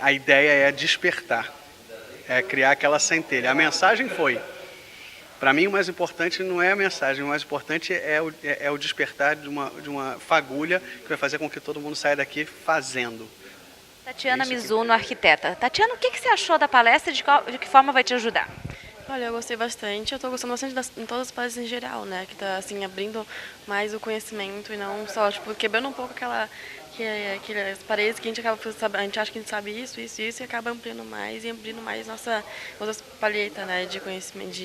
a ideia é despertar, é criar aquela centelha. A mensagem foi. Para mim, o mais importante não é a mensagem, o mais importante é o despertar de uma fagulha que vai fazer com que todo mundo saia daqui fazendo. Tatiana Mizuno, arquiteta. Tatiana, o que você achou da palestra e de que forma vai te ajudar? Olha, eu gostei bastante. Eu estou gostando bastante em todas as palestras em geral, né? Que está assim, abrindo mais o conhecimento e não só, tipo, quebrando um pouco aquelas paredes que a gente acha que a gente sabe isso e acaba ampliando mais e abrindo mais nossa palheta, né, de conhecimento,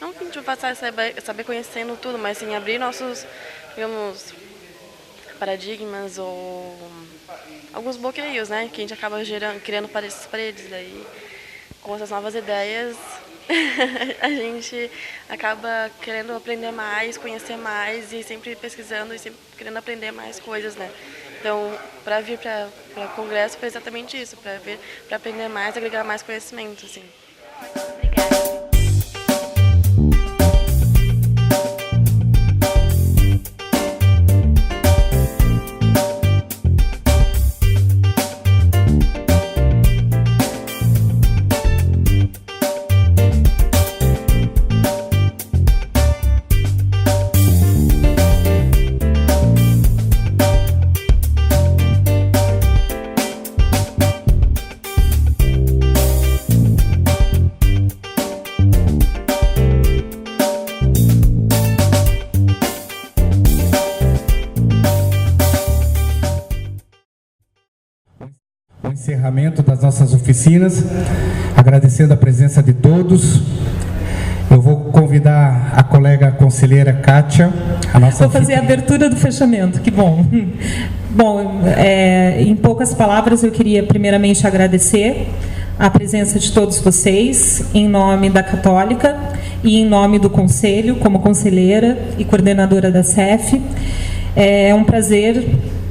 não que a gente vai passar a saber conhecendo tudo, mas assim, abrir nossos, digamos, paradigmas ou alguns bloqueios, né, que a gente acaba criando essas paredes, daí com essas novas ideias a gente acaba querendo aprender mais, conhecer mais e sempre pesquisando e sempre querendo aprender mais coisas, né. Então, para vir para o congresso foi exatamente isso, para aprender mais, agregar mais conhecimento, assim. Obrigada. Encerramento das nossas oficinas, agradecendo a presença de todos. Eu vou convidar a colega conselheira Kátia, a nossa... Vou fazer a abertura do fechamento, que bom. Bom, em poucas palavras eu queria primeiramente agradecer a presença de todos vocês, em nome da Católica e em nome do Conselho, como conselheira e coordenadora da CEF. É um prazer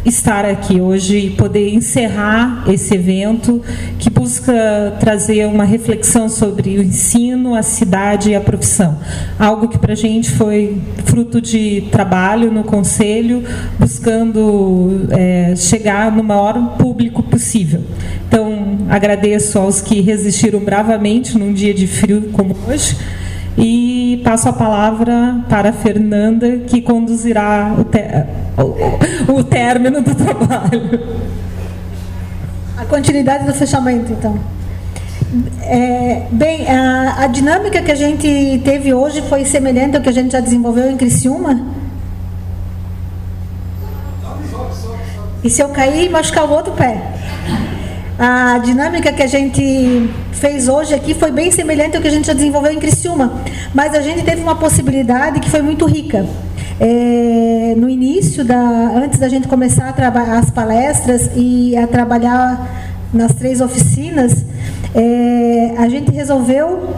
estar aqui hoje e poder encerrar esse evento que busca trazer uma reflexão sobre o ensino, a cidade e a profissão. Algo que para a gente foi fruto de trabalho no Conselho, buscando chegar no maior público possível. Então, agradeço aos que resistiram bravamente num dia de frio como hoje. E passo a palavra para a Fernanda, que conduzirá o término do trabalho. A continuidade do fechamento, então. Bem, a dinâmica que a gente teve hoje foi semelhante ao que a gente já desenvolveu em Criciúma. E se eu cair, machucar o outro pé. A dinâmica que a gente fez hoje aqui foi bem semelhante ao que a gente já desenvolveu em Criciúma, mas a gente teve uma possibilidade que foi muito rica. No início, antes da gente começar a trabalhar as palestras e a trabalhar nas 3 oficinas, a gente resolveu,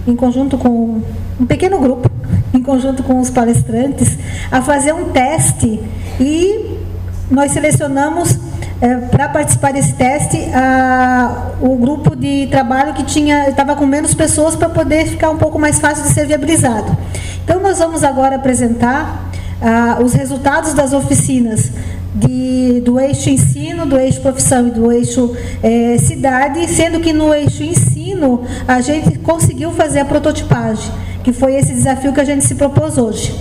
em conjunto com um pequeno grupo, em conjunto com os palestrantes, a fazer um teste, e nós selecionamos para participar desse teste o grupo de trabalho que estava com menos pessoas, para poder ficar um pouco mais fácil de ser viabilizado. Então nós vamos agora apresentar os resultados das oficinas do eixo ensino, do eixo profissão e do eixo cidade, sendo que no eixo ensino a gente conseguiu fazer a prototipagem, que foi esse desafio que a gente se propôs hoje.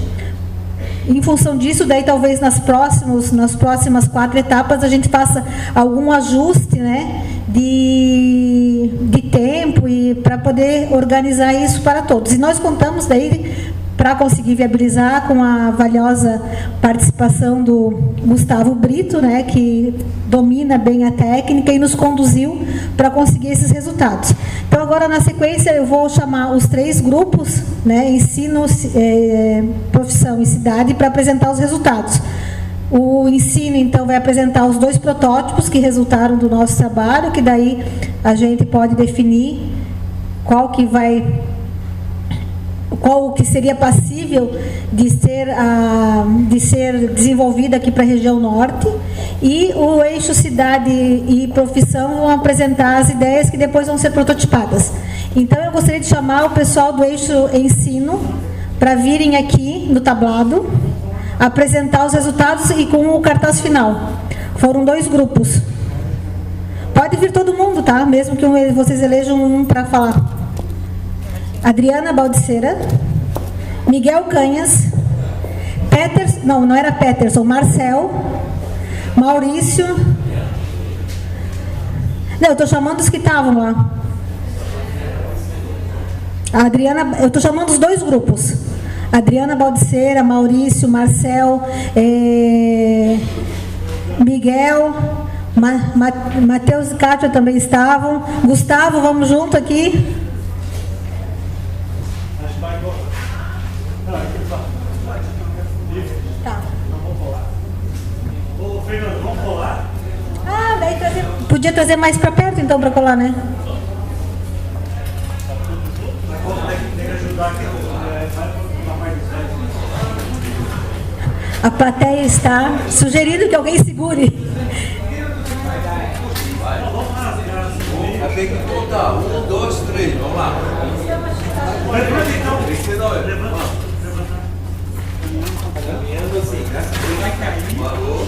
Em função disso, daí talvez nas próximas 4 etapas a gente faça algum ajuste, né, de tempo, e para poder organizar isso para todos. E nós contamos daí, para conseguir viabilizar, com a valiosa participação do Gustavo Brito, né, que domina bem a técnica e nos conduziu para conseguir esses resultados. Então, agora, na sequência, eu vou chamar os 3 grupos, né, ensino, profissão e cidade, para apresentar os resultados. O ensino, então, vai apresentar os 2 protótipos que resultaram do nosso trabalho, que daí a gente pode definir qual que seria passível de ser desenvolvida aqui para a região norte, e o eixo cidade e profissão vão apresentar as ideias que depois vão ser prototipadas. Então, eu gostaria de chamar o pessoal do eixo ensino para virem aqui no tablado, apresentar os resultados e com o cartaz final. Foram 2 grupos. Pode vir todo mundo, tá? Mesmo que vocês elejam um para falar. Adriana Baldiceira, Miguel Canhas, não era Peterson, Marcel, Maurício. Não, eu estou chamando os que estavam lá. A Adriana, eu estou chamando os 2 grupos. Adriana Baldiceira, Maurício, Marcel, Miguel, Matheus e Kátia também estavam. Gustavo, vamos junto aqui. Tá. Ô, Fernando, vamos colar? Ah, daí podia trazer mais para perto, então, para colar, né? Tem que ajudar aqui. A plateia está sugerindo que alguém segure. Tem que contar. 1, 2, 3. Vamos lá. Levanta então. Levanta. Caminhando assim, né? Parou.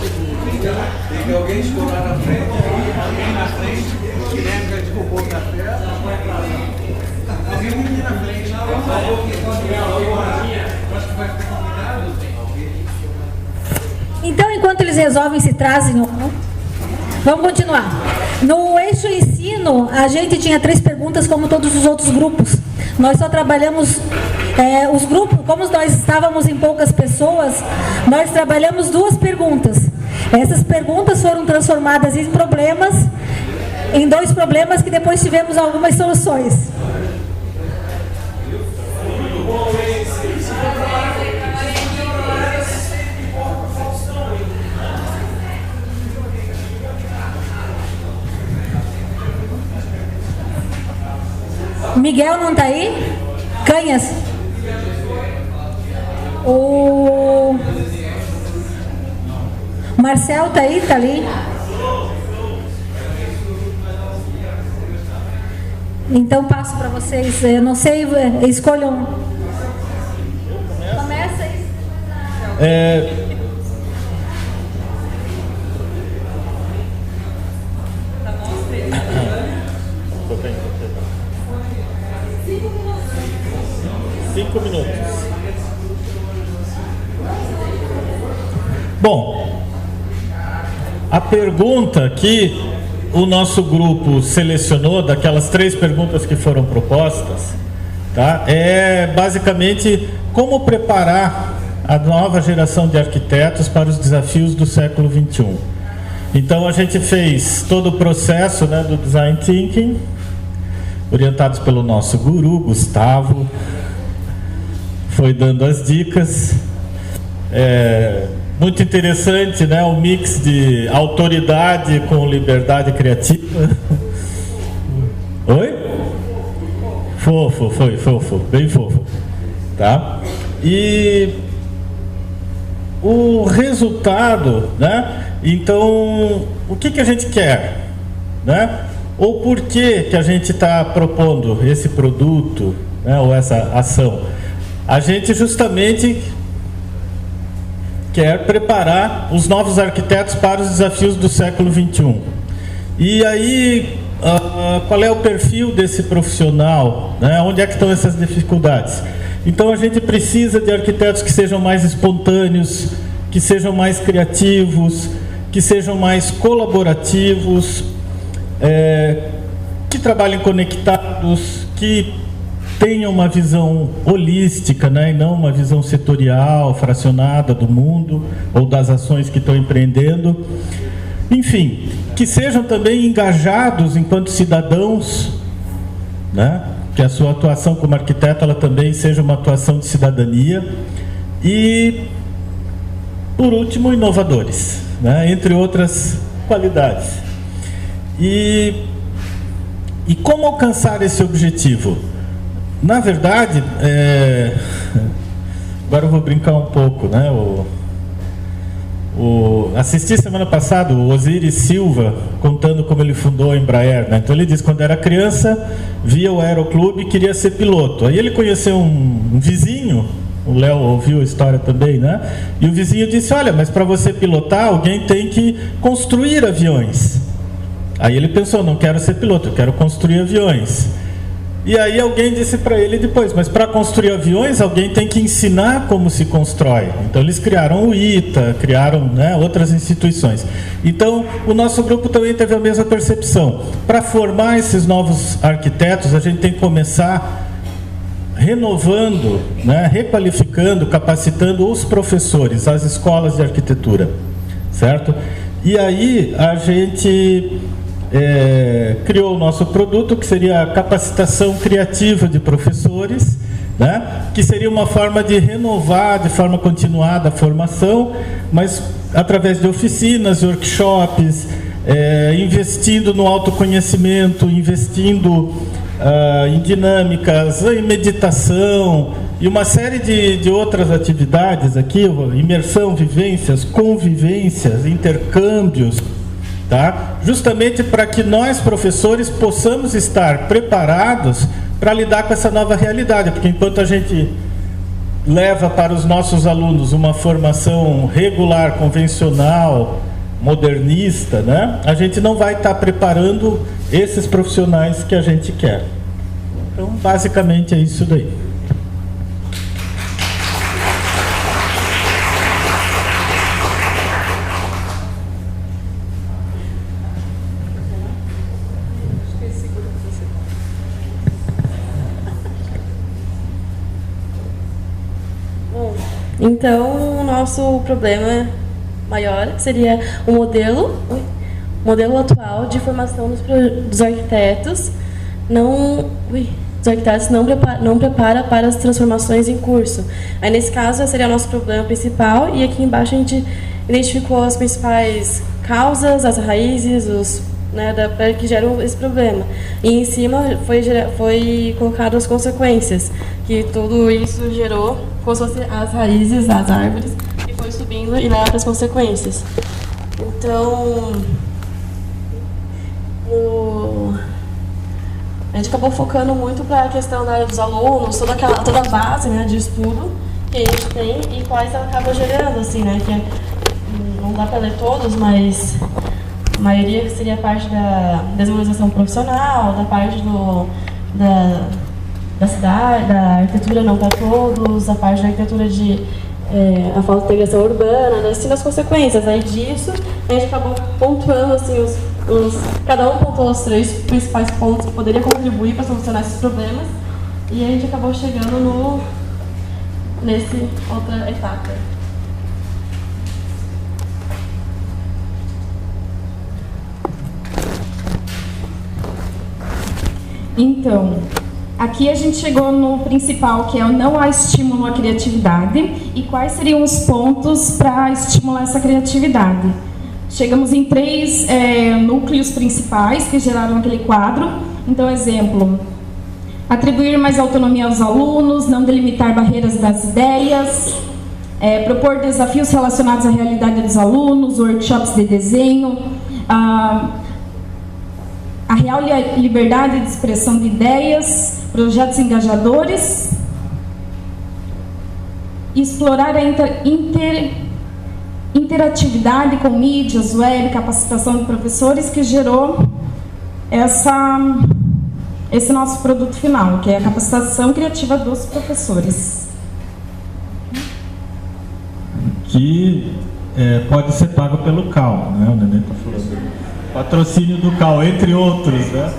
Tem que alguém escorar na frente. Alguém na frente. O Guilherme já desculpou na frente. Alguém na frente. Acho que vai ficar combinado. Então, enquanto eles resolvem se trazem ou não, vamos continuar. No eixo ensino, a gente tinha 3 perguntas, como todos os outros grupos. Nós só trabalhamos, os grupos, como nós estávamos em poucas pessoas, nós trabalhamos 2 perguntas. Essas perguntas foram transformadas em problemas, em 2 problemas que depois tivemos algumas soluções. Miguel não está aí? Canhas? O Marcel está aí? Está ali? Então passo para vocês. Eu não sei, escolham. Começa aí. Cinco minutos. Bom, a pergunta que o nosso grupo selecionou, daquelas 3 perguntas que foram propostas, tá, é basicamente como preparar a nova geração de arquitetos para os desafios do século XXI. Então a gente fez todo o processo, né, do Design Thinking, orientados pelo nosso guru, Gustavo, foi dando as dicas. Muito interessante, né, o mix de autoridade com liberdade criativa. Oi? Fofo, foi fofo, bem fofo. Tá? E o resultado, né? Então, o que a gente quer, né? Ou por que a gente está propondo esse produto, né? Ou essa ação? A gente justamente quer preparar os novos arquitetos para os desafios do século XXI. E aí, qual é o perfil desse profissional, né? Onde é que estão essas dificuldades? Então a gente precisa de arquitetos que sejam mais espontâneos, que sejam mais criativos, que sejam mais colaborativos, que trabalhem conectados, que tenham uma visão holística, né? E não uma visão setorial, fracionada do mundo ou das ações que estão empreendendo. Enfim, que sejam também engajados enquanto cidadãos, né? Que a sua atuação como arquiteto ela também seja uma atuação de cidadania. E, por último, inovadores, né? Entre outras qualidades. E como alcançar esse objetivo? Na verdade, agora eu vou brincar um pouco, né? Assisti semana passada o Osiris Silva contando como ele fundou a Embraer, né? Então ele disse que quando era criança via o aeroclube e queria ser piloto. Aí ele conheceu um vizinho, o Léo ouviu a história também, né? E o vizinho disse: olha, mas para você pilotar alguém tem que construir aviões. Aí ele pensou: não quero ser piloto, eu quero construir aviões. E aí alguém disse para ele depois: mas para construir aviões alguém tem que ensinar como se constrói. Então eles criaram o ITA, criaram, né, outras instituições. Então o nosso grupo também teve a mesma percepção. Para formar esses novos arquitetos a gente tem que começar renovando, né, requalificando, capacitando os professores, as escolas de arquitetura, certo? E aí a gente criou o nosso produto, que seria a capacitação criativa de professores, né? Que seria uma forma de renovar de forma continuada a formação, mas através de oficinas, workshops, investindo no autoconhecimento, investindo em dinâmicas, em meditação e uma série de outras atividades aqui, imersão, vivências, convivências, intercâmbios, tá? Justamente para que nós, professores, possamos estar preparados para lidar com essa nova realidade, porque enquanto a gente leva para os nossos alunos uma formação regular, convencional, modernista, né? A gente não vai estar preparando esses profissionais que a gente quer. Então, basicamente é isso daí. Então, o nosso problema maior seria o modelo atual de formação dos arquitetos não prepara para as transformações em curso. Aí, nesse caso, esse seria o nosso problema principal, e aqui embaixo a gente identificou as principais causas, as raízes, que geram esse problema. E em cima foi colocado as consequências, que tudo isso gerou como se fossem as raízes das árvores, e foi subindo e leva para as consequências. Então, a gente acabou focando muito para a questão dos alunos, toda a base, né, de estudo que a gente tem e quais ela acaba gerando, assim, né, que não dá para ler todos, mas a maioria seria a parte da desvalorização profissional, da parte da cidade, da arquitetura não para todos, a parte da arquitetura a falta de integração urbana, assim, das consequências. Aí disso, a gente acabou pontuando, assim, cada um pontuou os 3 principais pontos que poderiam contribuir para solucionar esses problemas, e a gente acabou chegando nessa outra etapa. Então, aqui a gente chegou no principal, que é o não há estímulo à criatividade, e quais seriam os pontos para estimular essa criatividade. chegamos em 3 núcleos principais que geraram aquele quadro. Então, exemplo, atribuir mais autonomia aos alunos, não delimitar barreiras das ideias, propor desafios relacionados à realidade dos alunos, workshops de desenho, a real liberdade de expressão de ideias, projetos engajadores, explorar a interatividade com mídias, web, capacitação de professores, que gerou esse nosso produto final, que é a capacitação criativa dos professores. Que pode ser pago pelo CAL, né? O Nenê está falando. Patrocínio do CAL, entre outros, né?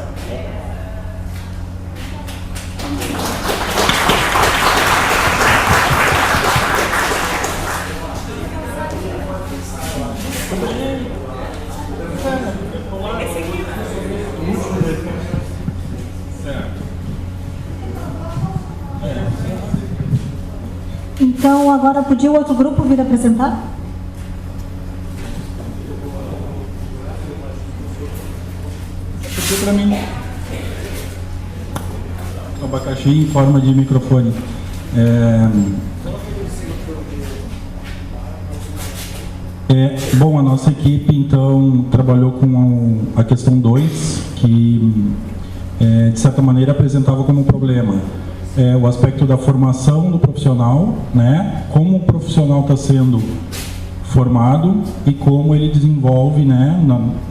Então, agora podia o outro grupo vir apresentar? Para mim. Abacaxi em forma de microfone. Bom, a nossa equipe então trabalhou com a questão 2, que de certa maneira apresentava como problema o aspecto da formação do profissional, né? Como o profissional está sendo formado e como ele desenvolve, né,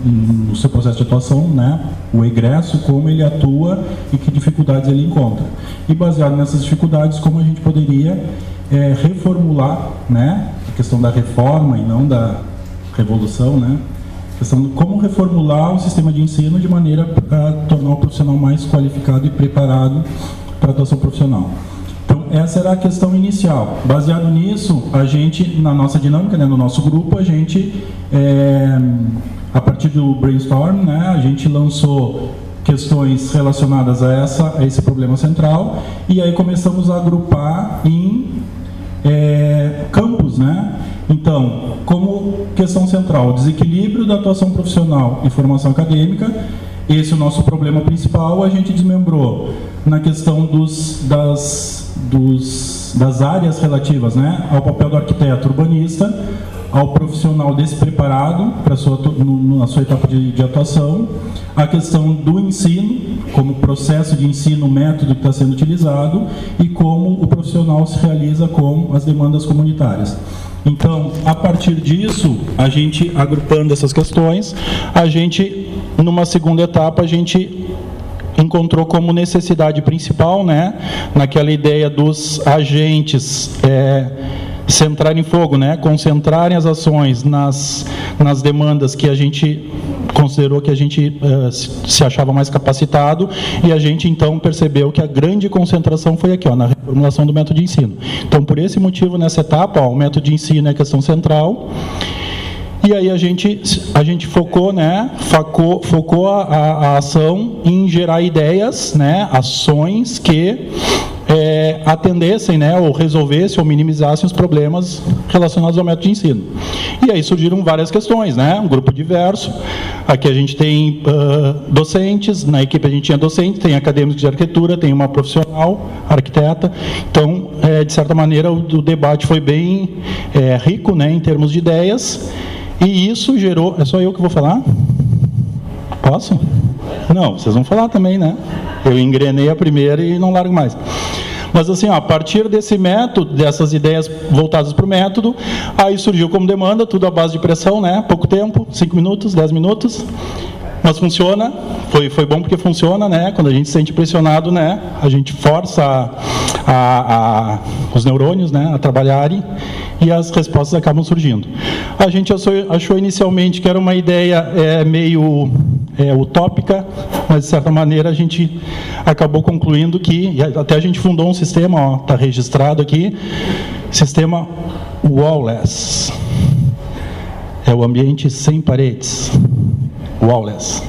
no seu processo de atuação, né, o egresso, como ele atua e que dificuldades ele encontra. E baseado nessas dificuldades, como a gente poderia reformular, né, a questão da reforma e não da revolução, né, a questão de como reformular o sistema de ensino de maneira a tornar o profissional mais qualificado e preparado para a atuação profissional. Essa era a questão inicial. Baseado nisso, a gente, na nossa dinâmica, né, no nosso grupo, a gente, a partir do brainstorm, né, a gente lançou questões relacionadas a esse problema central, e aí começamos a agrupar em campos, né? Então, como questão central, desequilíbrio da atuação profissional e formação acadêmica. Esse é o nosso problema principal. A gente desmembrou na questão das áreas relativas, né, ao papel do arquiteto urbanista, ao profissional despreparado na sua etapa de atuação, a questão do ensino, como processo de ensino, método que está sendo utilizado, e como o profissional se realiza com as demandas comunitárias. Então, a partir disso, a gente agrupando essas questões, a gente, numa segunda etapa, a gente encontrou como necessidade principal, né, naquela ideia dos agentes centrarem fogo, né, concentrarem as ações nas demandas que a gente considerou que a gente se achava mais capacitado, e a gente então percebeu que a grande concentração foi aqui, na reformulação do método de ensino. Então, por esse motivo, nessa etapa, o método de ensino é a questão central. E aí a gente focou, né, focou a ação em gerar ideias, né, ações que atendessem, né, ou resolvessem ou minimizassem os problemas relacionados ao método de ensino. E aí surgiram várias questões, né, um grupo diverso. Aqui a gente tem docentes, na equipe a gente tinha docentes, tem acadêmicos de arquitetura, tem uma profissional, arquiteta. Então, de certa maneira, o debate foi bem rico, né, em termos de ideias. E isso gerou... É só eu que vou falar? Posso? Não, vocês vão falar também, né? Eu engrenei a primeira e não largo mais. Mas assim, a partir desse método, dessas ideias voltadas para o método, aí surgiu como demanda, tudo à base de pressão, né? Pouco tempo, 5 minutos, 10 minutos. Mas funciona, foi bom porque funciona, né? Quando a gente se sente pressionado, né, a gente força os neurônios, né, a trabalharem, e as respostas acabam surgindo. A gente achou inicialmente que era uma ideia meio utópica, mas de certa maneira a gente acabou concluindo que, até a gente fundou um sistema, está registrado aqui, sistema Wallless. É o ambiente sem paredes. Wallless.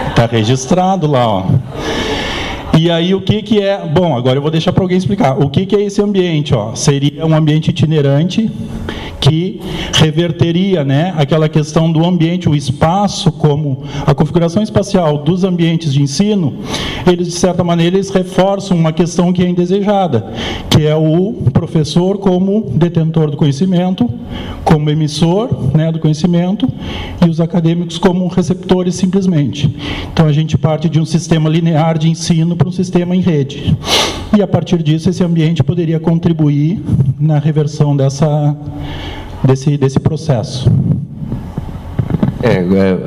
Está registrado lá, ó. E aí o que é... Bom, agora eu vou deixar para alguém explicar. O que é esse ambiente? Ó? Seria um ambiente itinerante que reverteria, né, aquela questão do ambiente, o espaço, como a configuração espacial dos ambientes de ensino, eles, de certa maneira, eles reforçam uma questão que é indesejada, que é o professor como detentor do conhecimento, como emissor, né, do conhecimento, e os acadêmicos como receptores, simplesmente. Então, a gente parte de um sistema linear de ensino para um sistema em rede. E, a partir disso, esse ambiente poderia contribuir na reversão desse processo.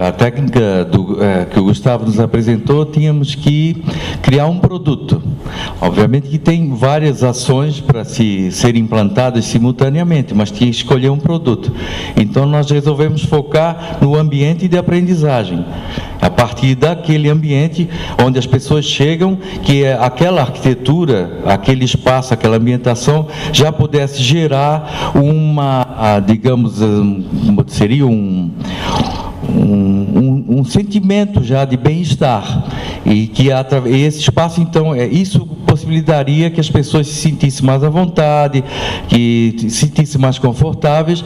A técnica que o Gustavo nos apresentou, tínhamos que criar um produto. Obviamente que tem várias ações para serem implantadas simultaneamente, mas tinha que escolher um produto. Então, nós resolvemos focar no ambiente de aprendizagem. A partir daquele ambiente onde as pessoas chegam, que aquela arquitetura, aquele espaço, aquela ambientação, já pudesse gerar digamos, seria um sentimento já de bem-estar, e que esse espaço, então, isso possibilitaria que as pessoas se sentissem mais à vontade, que se sentissem mais confortáveis,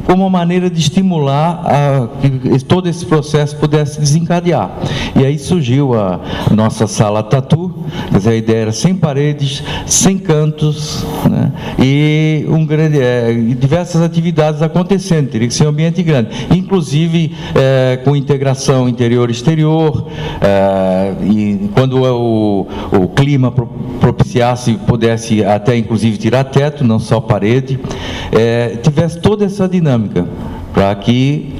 como uma maneira de estimular que todo esse processo pudesse desencadear. E aí surgiu a nossa sala Tatu. Quer dizer, a ideia era sem paredes, sem cantos, né? E diversas atividades acontecendo, teria que ser um ambiente grande, inclusive com integração interior-exterior, e quando o clima propiciasse, pudesse até inclusive tirar teto, não só parede, tivesse toda essa dinâmica, para que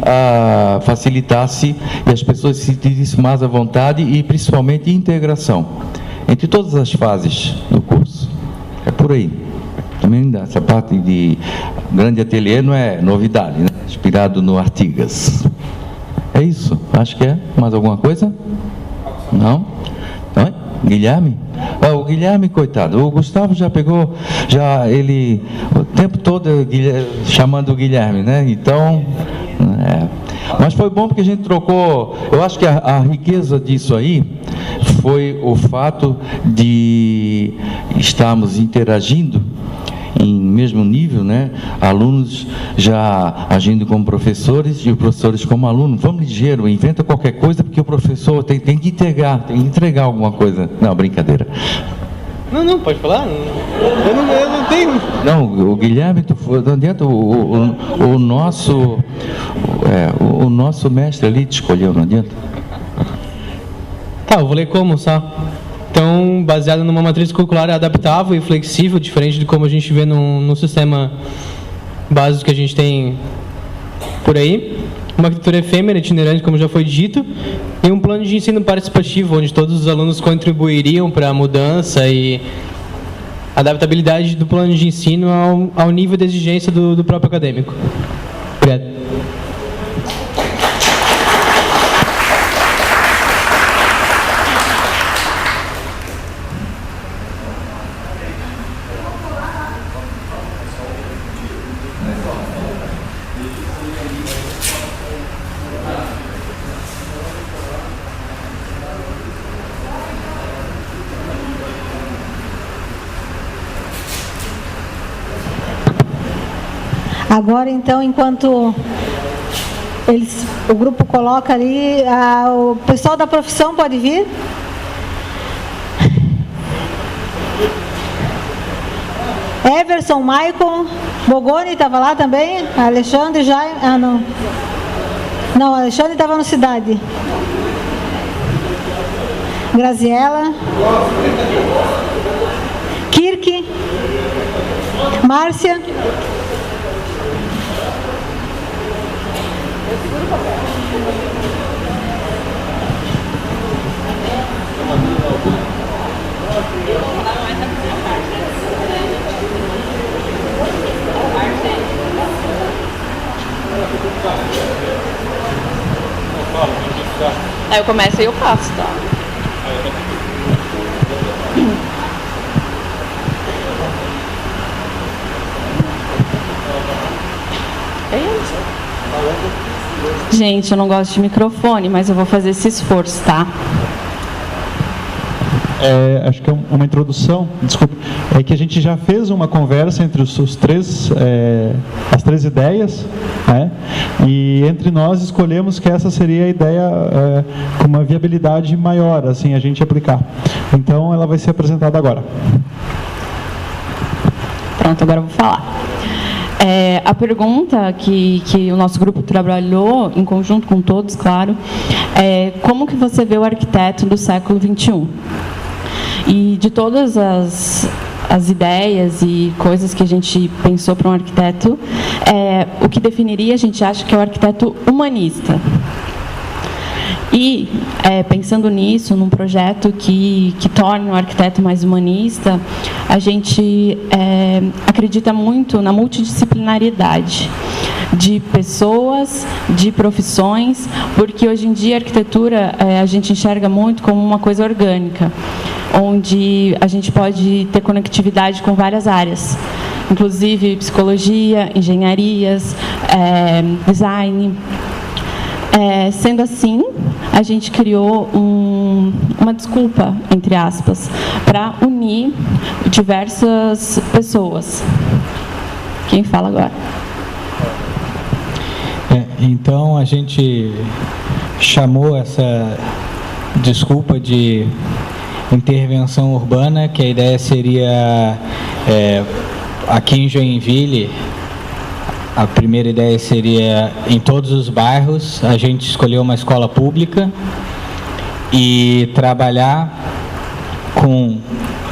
facilitasse e as pessoas se sentissem mais à vontade, e principalmente integração entre todas as fases do curso. É por aí. Também essa parte de grande ateliê não é novidade, né? Inspirado no Artigas. É isso, acho que é. Mais alguma coisa? Não? Não? Guilherme? O Guilherme, coitado, o Gustavo já pegou, ele o tempo todo chamando o Guilherme, né? Então, mas foi bom porque a gente trocou. Eu acho que a riqueza disso aí foi o fato de estarmos interagindo em mesmo nível, né? Alunos já agindo como professores e os professores como alunos. Vamos ligeiro, inventa qualquer coisa, porque o professor tem que entregar alguma coisa. Não, brincadeira. Não, pode falar? Eu não tenho. Não, o Guilherme, não adianta, o nosso mestre ali te escolheu, não adianta. Tá, eu vou ler como, só. Então, baseado numa matriz curricular adaptável e flexível, diferente de como a gente vê no sistema básico que a gente tem por aí. Uma arquitetura efêmera, itinerante, como já foi dito, e um plano de ensino participativo, onde todos os alunos contribuiriam para a mudança e adaptabilidade do plano de ensino ao nível de exigência do próprio acadêmico. Obrigado. Agora, então, enquanto o grupo coloca ali, o pessoal da profissão pode vir? Everson, Maicon, Bogoni estava lá também? Alexandre, Jaime... Ah, não. Não, Alexandre estava no Cidade. Graziela. Kirk. Márcia. Aí eu começo e eu faço, tá? É isso. Gente, eu não gosto de microfone, mas eu vou fazer esse esforço, tá? acho que é uma introdução, desculpe, é que a gente já fez uma conversa entre as três ideias, né? E entre nós escolhemos que essa seria a ideia com uma viabilidade maior, assim, a gente aplicar. Então, ela vai ser apresentada agora. Pronto, agora eu vou falar. A pergunta que o nosso grupo trabalhou, em conjunto com todos, claro, é como que você vê o arquiteto do século XXI? E de todas as ideias e coisas que a gente pensou para um arquiteto, o que definiria, a gente acha que é o arquiteto humanista. E, pensando nisso, num projeto que torne o arquiteto mais humanista, a gente acredita muito na multidisciplinaridade de pessoas, de profissões, porque hoje em dia a arquitetura a gente enxerga muito como uma coisa orgânica, onde a gente pode ter conectividade com várias áreas, inclusive psicologia, engenharias, design. Sendo assim, a gente criou uma desculpa, entre aspas, para unir diversas pessoas. Quem fala agora? Então, a gente chamou essa desculpa de intervenção urbana, que a ideia seria, aqui em Joinville, a primeira ideia seria, em todos os bairros, a gente escolher uma escola pública e trabalhar com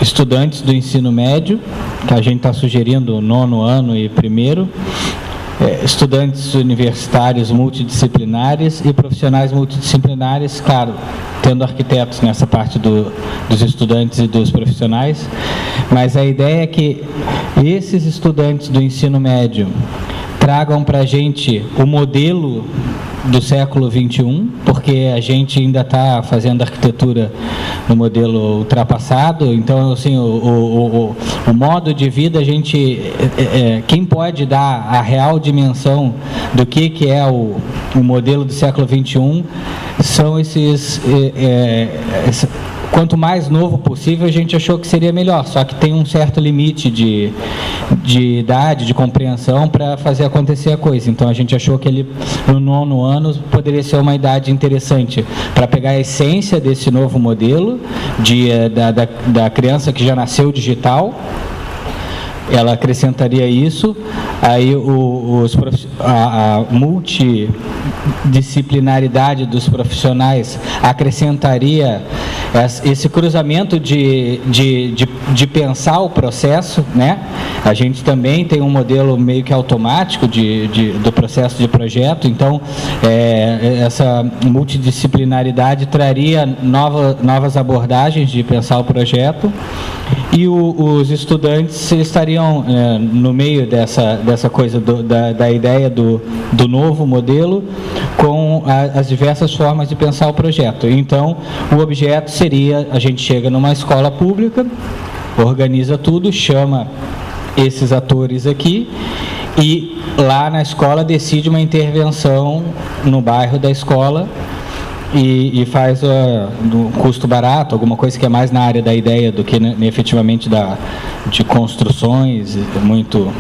estudantes do ensino médio, que a gente está sugerindo 9º ano e 1º, estudantes universitários multidisciplinares e profissionais multidisciplinares, claro, tendo arquitetos nessa parte dos estudantes e dos profissionais, mas a ideia é que esses estudantes do ensino médio tragam para a gente o modelo do século XXI, porque a gente ainda está fazendo arquitetura no modelo ultrapassado, então, assim, o modo de vida, a gente, quem pode dar a real dimensão do que é o modelo do século XXI são esses... Quanto mais novo possível, a gente achou que seria melhor, só que tem um certo limite de idade, de compreensão para fazer acontecer a coisa. Então, a gente achou que ele, no 9º ano, poderia ser uma idade interessante para pegar a essência desse novo modelo, da criança que já nasceu digital. Ela acrescentaria isso, aí a multidisciplinaridade dos profissionais acrescentaria esse cruzamento de pensar o processo, né? A gente também tem um modelo meio que automático do processo de projeto, então essa multidisciplinaridade traria novas abordagens de pensar o projeto, e os estudantes estariam no meio dessa coisa da ideia do novo modelo com as diversas formas de pensar o projeto. Então, o objeto seria, a gente chega numa escola pública, organiza tudo, chama esses atores aqui e lá na escola decide uma intervenção no bairro da escola e faz do custo barato, alguma coisa que é mais na área da ideia do que efetivamente de construções muito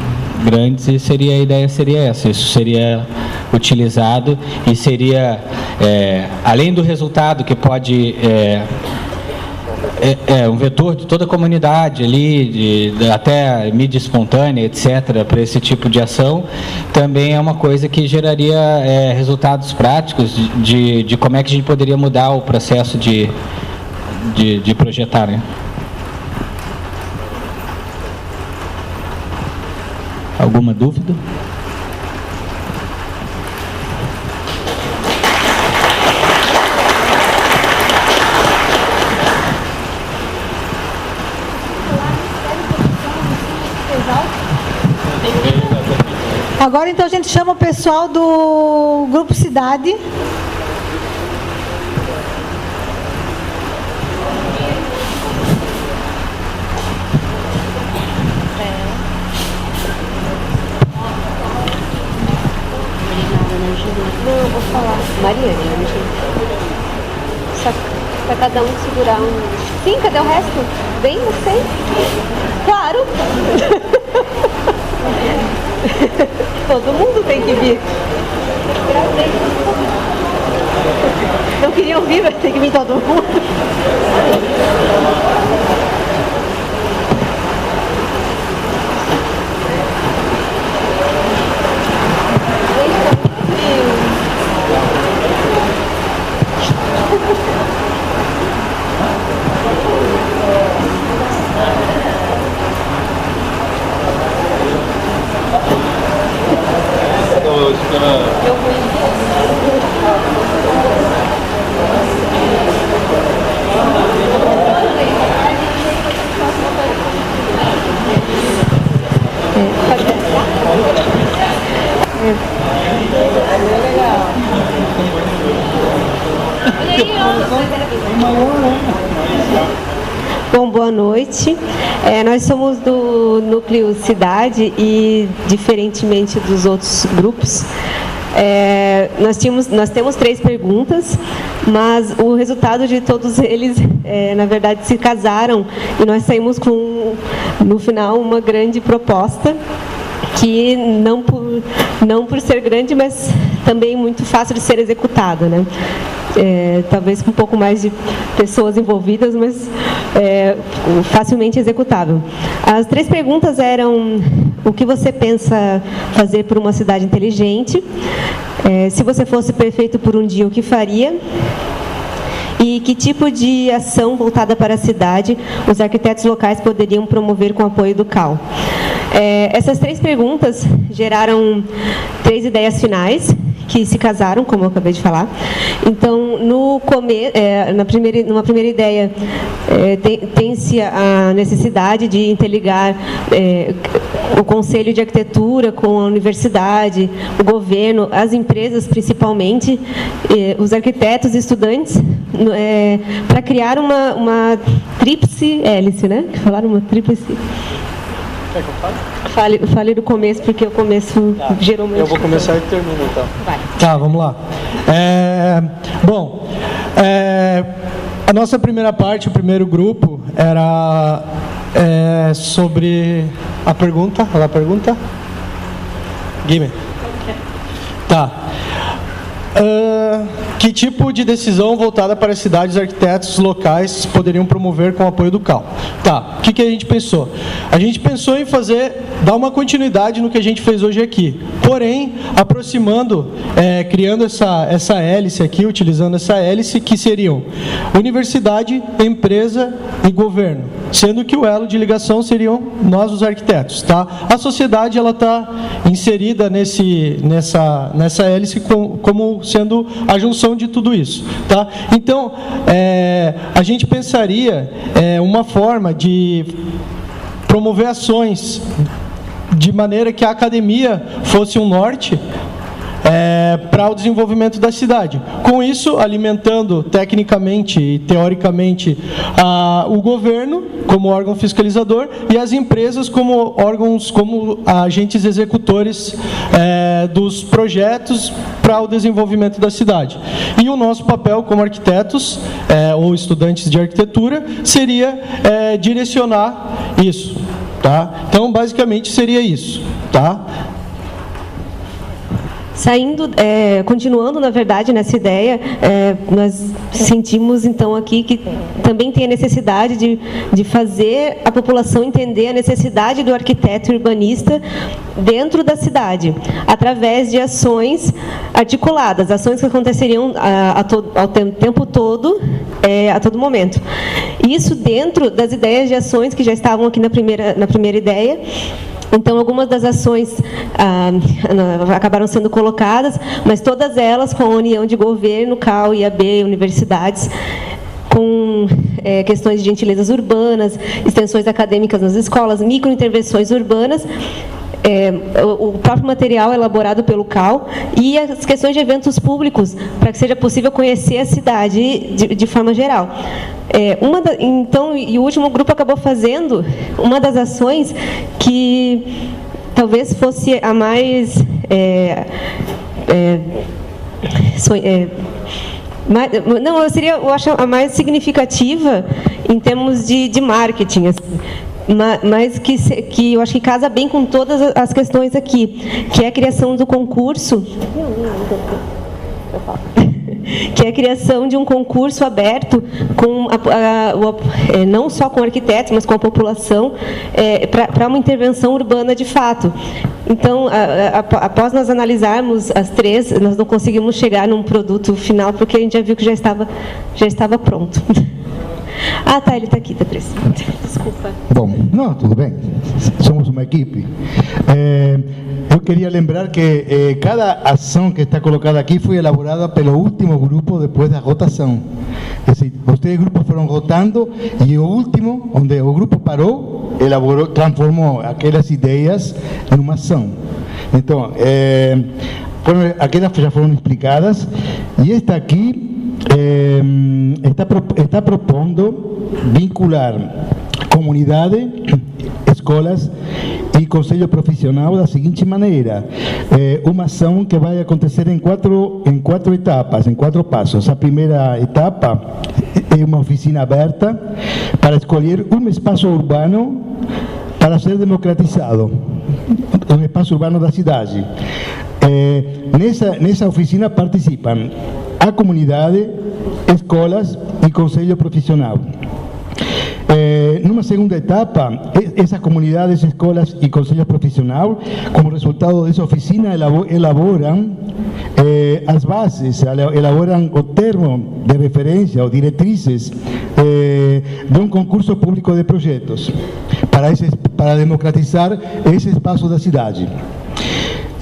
grandes, e a ideia seria essa, isso seria utilizado e seria, além do resultado que pode... um vetor de toda a comunidade ali, até mídia espontânea, etc., para esse tipo de ação, também é uma coisa que geraria resultados práticos de como é que a gente poderia mudar o processo de projetar, né? Alguma dúvida? Agora, então, a gente chama o pessoal do Grupo Cidade. Não, eu vou falar. Mariana, só Pra cada um segurar um... Sim, cadê o resto? Vem você. Claro. Todo mundo tem que vir. Não queriam vir, mas tem que vir todo mundo. Bom, boa noite. Nós somos do Núcleo Cidade e, diferentemente dos outros grupos, nós temos 3 perguntas, mas o resultado de todos eles, na verdade, se casaram e nós saímos com, no final, uma grande proposta que não por ser grande, mas também muito fácil de ser executada, né? Talvez com um pouco mais de pessoas envolvidas, mas facilmente executável. As 3 perguntas eram: o que você pensa fazer por uma cidade inteligente? Se você fosse prefeito por um dia, o que faria? E que tipo de ação voltada para a cidade os arquitetos locais poderiam promover com o apoio do CAL? Essas 3 perguntas geraram 3 ideias finais, que se casaram, como eu acabei de falar. Então, numa primeira ideia, tem-se a necessidade de interligar o Conselho de Arquitetura com a universidade, o governo, as empresas principalmente, os arquitetos e estudantes, para criar uma tríplice hélice, né? Falaram uma tríplice... Fale do começo, porque o começo geralmente... Eu vou começar e termino, então. Vai. Tá, vamos lá. Bom, a nossa primeira parte, o primeiro grupo, era sobre a pergunta. Ela pergunta? Guilherme. Tá. Que tipo de decisão voltada para as cidades e arquitetos locais poderiam promover com o apoio do CAL? Tá, o que a gente pensou? A gente pensou em dar uma continuidade no que a gente fez hoje aqui, porém, aproximando, criando essa hélice aqui, utilizando essa hélice, que seriam universidade, empresa e governo, sendo que o elo de ligação seriam nós, os arquitetos, tá? A sociedade, ela está inserida nessa hélice como sendo a junção de tudo isso, tá? Então, a gente pensaria uma forma de promover ações de maneira que a academia fosse um norte para o desenvolvimento da cidade. Com isso, alimentando tecnicamente e teoricamente o governo como órgão fiscalizador e as empresas como órgãos, como agentes executores dos projetos para o desenvolvimento da cidade. E o nosso papel como arquitetos ou estudantes de arquitetura seria direcionar isso, tá? Então, basicamente, seria isso, tá? Continuando, na verdade, nessa ideia, nós sentimos, então, aqui que também tem a necessidade de fazer a população entender a necessidade do arquiteto urbanista dentro da cidade, através de ações articuladas, ações que aconteceriam ao tempo todo, a todo momento. Isso dentro das ideias de ações que já estavam aqui na primeira ideia. Então, algumas das ações acabaram sendo colocadas, mas todas elas com a união de governo, CAL, IAB, universidades, com questões de gentilezas urbanas, extensões acadêmicas nas escolas, microintervenções urbanas, o próprio material elaborado pelo CAL e as questões de eventos públicos, para que seja possível conhecer a cidade de forma geral. Então, e o último grupo acabou fazendo uma das ações que talvez fosse a mais Mas, não, eu acho a mais significativa em termos de marketing, assim. Mas que eu acho que casa bem com todas as questões aqui, que é a criação do concurso, que é a criação de um concurso aberto com não só com arquitetos, mas com a população, para uma intervenção urbana de fato. Então, após nós analisarmos as três, nós não conseguimos chegar num produto final, porque a gente já viu que já estava pronto. Ah, tá, ele está aqui, tá presidente. Desculpa. Bom, não, tudo bem. Somos uma equipe. Eu queria lembrar que cada ação que está colocada aqui foi elaborada pelo último grupo depois da votação. É dizer, os três grupos foram votando e o último, onde o grupo parou, elaborou, transformou aquelas ideias em uma ação. Então, aquelas já foram explicadas e esta aqui está propondo vincular comunidade, escolas e conselho profissional da seguinte maneira: uma ação que vai acontecer em quatro etapas, em 4 passos. A primeira etapa é uma oficina aberta para escolher um espaço urbano para ser democratizado, um espaço urbano da cidade. Nessa oficina participam a comunidade, escolas e conselho profissional. Numa segunda etapa, essas comunidades, escolas e conselho profissional, como resultado dessa oficina, elaboram as bases, elaboram o termo de referência ou diretrizes de um concurso público de projetos para democratizar esse espaço da cidade.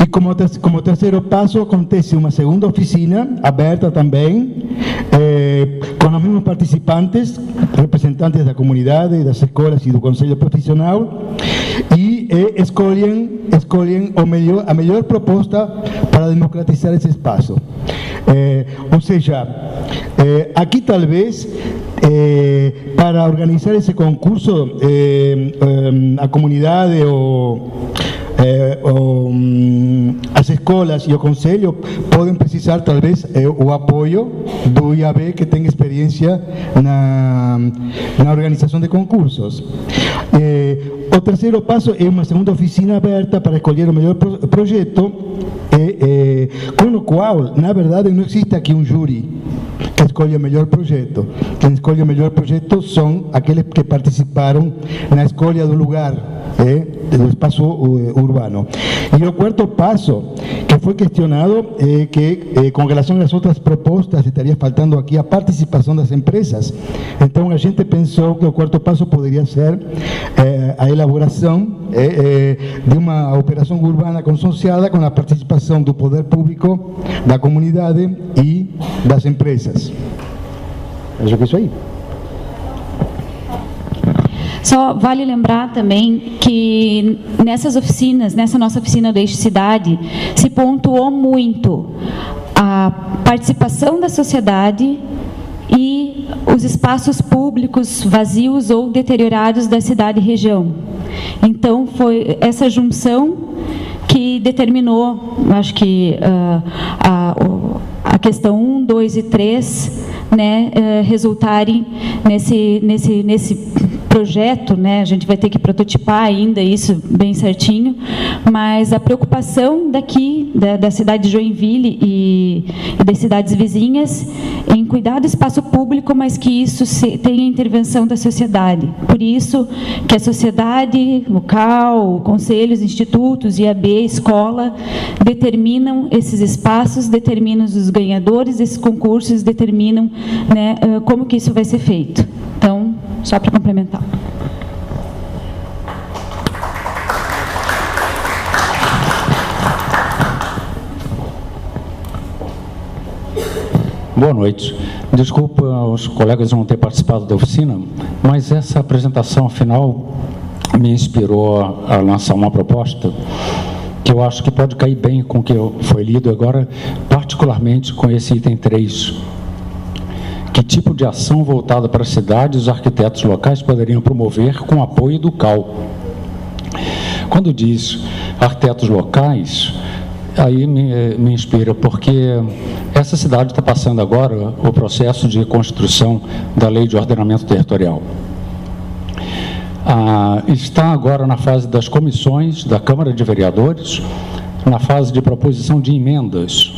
E como terceiro passo, acontece uma segunda oficina, aberta também, com os mesmos participantes, representantes da comunidade, das escolas e do conselho profissional, e escolhem a melhor proposta para democratizar esse espaço. Ou seja, aqui talvez, para organizar esse concurso, a comunidade as escolas e o conselho podem precisar talvez o apoio do IAB, que tem experiência na organização de concursos. O terceiro passo é uma segunda oficina aberta para escolher o melhor projeto, com o qual, na verdade, não existe aqui um júri que escolhe o melhor projeto. Quem escolhe o melhor projeto são aqueles que participaram na escolha do lugar, do espaço urbano. E o quarto passo, que foi questionado, que com relação às outras propostas estaria faltando aqui a participação das empresas. Então a gente pensou que o quarto passo poderia ser a elaboração de uma operação urbana consorciada com a participação do poder público, da comunidade e das empresas. Acho que é isso aí. Só vale lembrar também que nessas oficinas, nessa nossa oficina do Eixo Cidade, se pontuou muito a participação da sociedade e os espaços públicos vazios ou deteriorados da cidade e região. Então, foi essa junção que determinou, acho que a questão 1, 2 e 3, né, resultarem nesse projeto, né? A gente vai ter que prototipar ainda isso bem certinho, mas a preocupação daqui, da cidade de Joinville e das cidades vizinhas, em cuidar do espaço público, mas que isso tenha intervenção da sociedade. Por isso que a sociedade local, conselhos, institutos, IAB, escola, determinam esses espaços, determinam os ganhadores desses concursos, determinam, né, como que isso vai ser feito. Então, só para complementar. Boa noite. Desculpa os colegas não ter participado da oficina, mas essa apresentação final me inspirou a lançar uma proposta que eu acho que pode cair bem com o que foi lido agora, particularmente com esse item 3. Que tipo de ação voltada para a cidade os arquitetos locais poderiam promover com apoio do CAL? Quando diz arquitetos locais, aí me inspira, porque essa cidade está passando agora o processo de construção da Lei de Ordenamento Territorial. Está agora na fase das comissões da Câmara de Vereadores, na fase de proposição de emendas.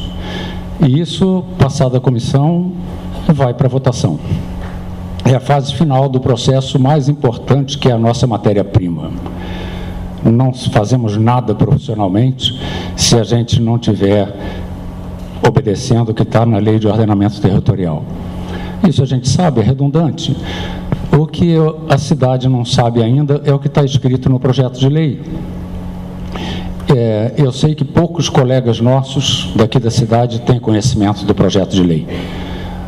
E isso, passada a comissão, vai para a votação. É a fase final do processo mais importante, que é a nossa matéria-prima. Não fazemos nada profissionalmente se a gente não tiver obedecendo o que está na Lei de Ordenamento Territorial. Isso a gente sabe, é redundante. O que a cidade não sabe ainda é o que está escrito no projeto de lei. Eu sei que poucos colegas nossos daqui da cidade têm conhecimento do projeto de lei.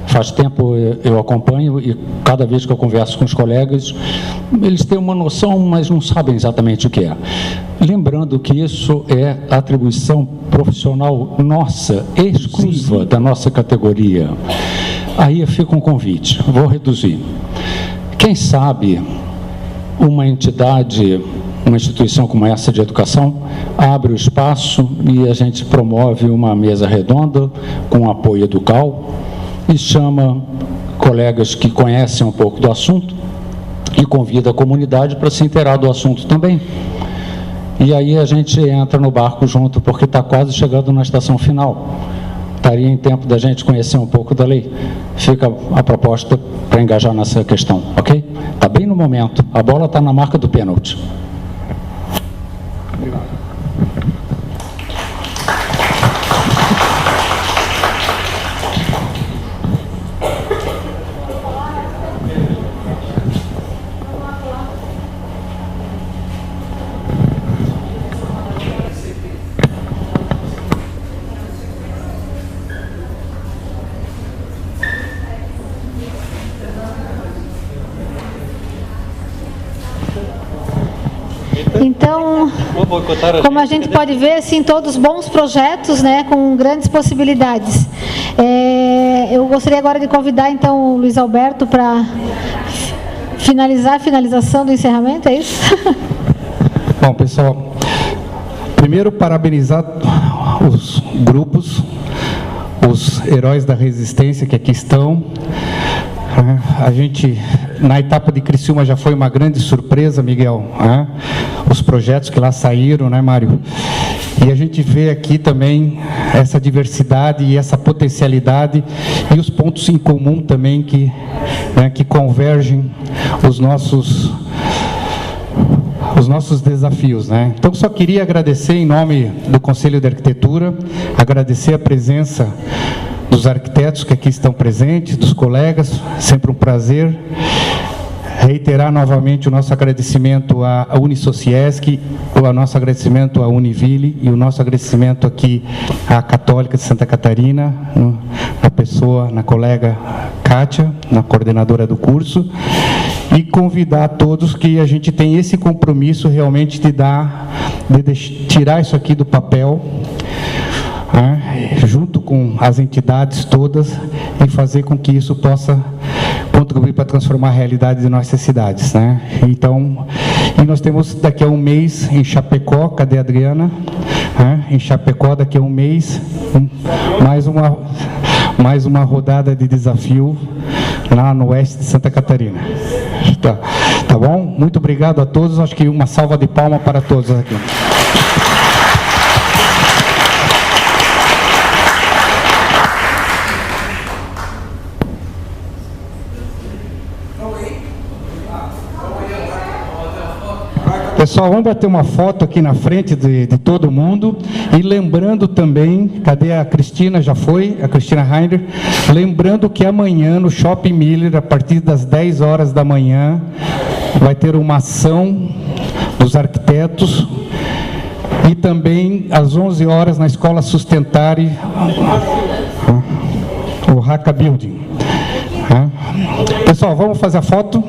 Faz tempo eu acompanho e cada vez que eu converso com os colegas, eles têm uma noção, mas não sabem exatamente o que é. Lembrando que isso é atribuição profissional nossa, exclusiva da nossa categoria. Aí fica um convite, vou reduzir. Quem sabe uma entidade, uma instituição como essa de educação, abre o espaço e a gente promove uma mesa redonda com apoio do CAL e chama colegas que conhecem um pouco do assunto e convida a comunidade para se inteirar do assunto também. E aí a gente entra no barco junto, porque está quase chegando na estação final. Estaria em tempo da gente conhecer um pouco da lei. Fica a proposta para engajar nessa questão, ok? Está bem no momento, a bola está na marca do pênalti. Obrigado. Então, como a gente pode ver, assim, todos bons projetos, né, com grandes possibilidades. Eu gostaria agora de convidar, então, o Luiz Alberto para finalizar a finalização do encerramento, é isso? Bom, pessoal, primeiro parabenizar os grupos, os heróis da resistência que aqui estão. A gente, na etapa de Criciúma, já foi uma grande surpresa, Miguel, os projetos que lá saíram, né, Mário? E a gente vê aqui também essa diversidade e essa potencialidade e os pontos em comum também que convergem os nossos desafios, né? Então, só queria agradecer em nome do Conselho de Arquitetura, agradecer a presença dos arquitetos que aqui estão presentes, dos colegas, sempre um prazer. Reiterar novamente o nosso agradecimento à Unisociesc, o nosso agradecimento à Univille e o nosso agradecimento aqui à Católica de Santa Catarina, na colega Kátia, na coordenadora do curso, e convidar a todos que a gente tem esse compromisso realmente de tirar isso aqui do papel, junto com as entidades todas, e fazer com que isso possa contribuir para transformar a realidade de nossas cidades, né? Então, e nós temos daqui a um mês em Chapecó, cadê a Adriana? Em Chapecó, daqui a um mês, mais uma rodada de desafio lá no oeste de Santa Catarina. Tá bom? Muito obrigado a todos, acho que uma salva de palmas para todos aqui. Pessoal, vamos bater uma foto aqui na frente de todo mundo. E lembrando também, cadê a Cristina? Já foi, a Cristina Reiner. Lembrando que amanhã no Shopping Miller, a partir das 10 horas da manhã, vai ter uma ação dos arquitetos. E também às 11 horas na Escola Sustentare, o Haka Building. Pessoal, vamos fazer a foto.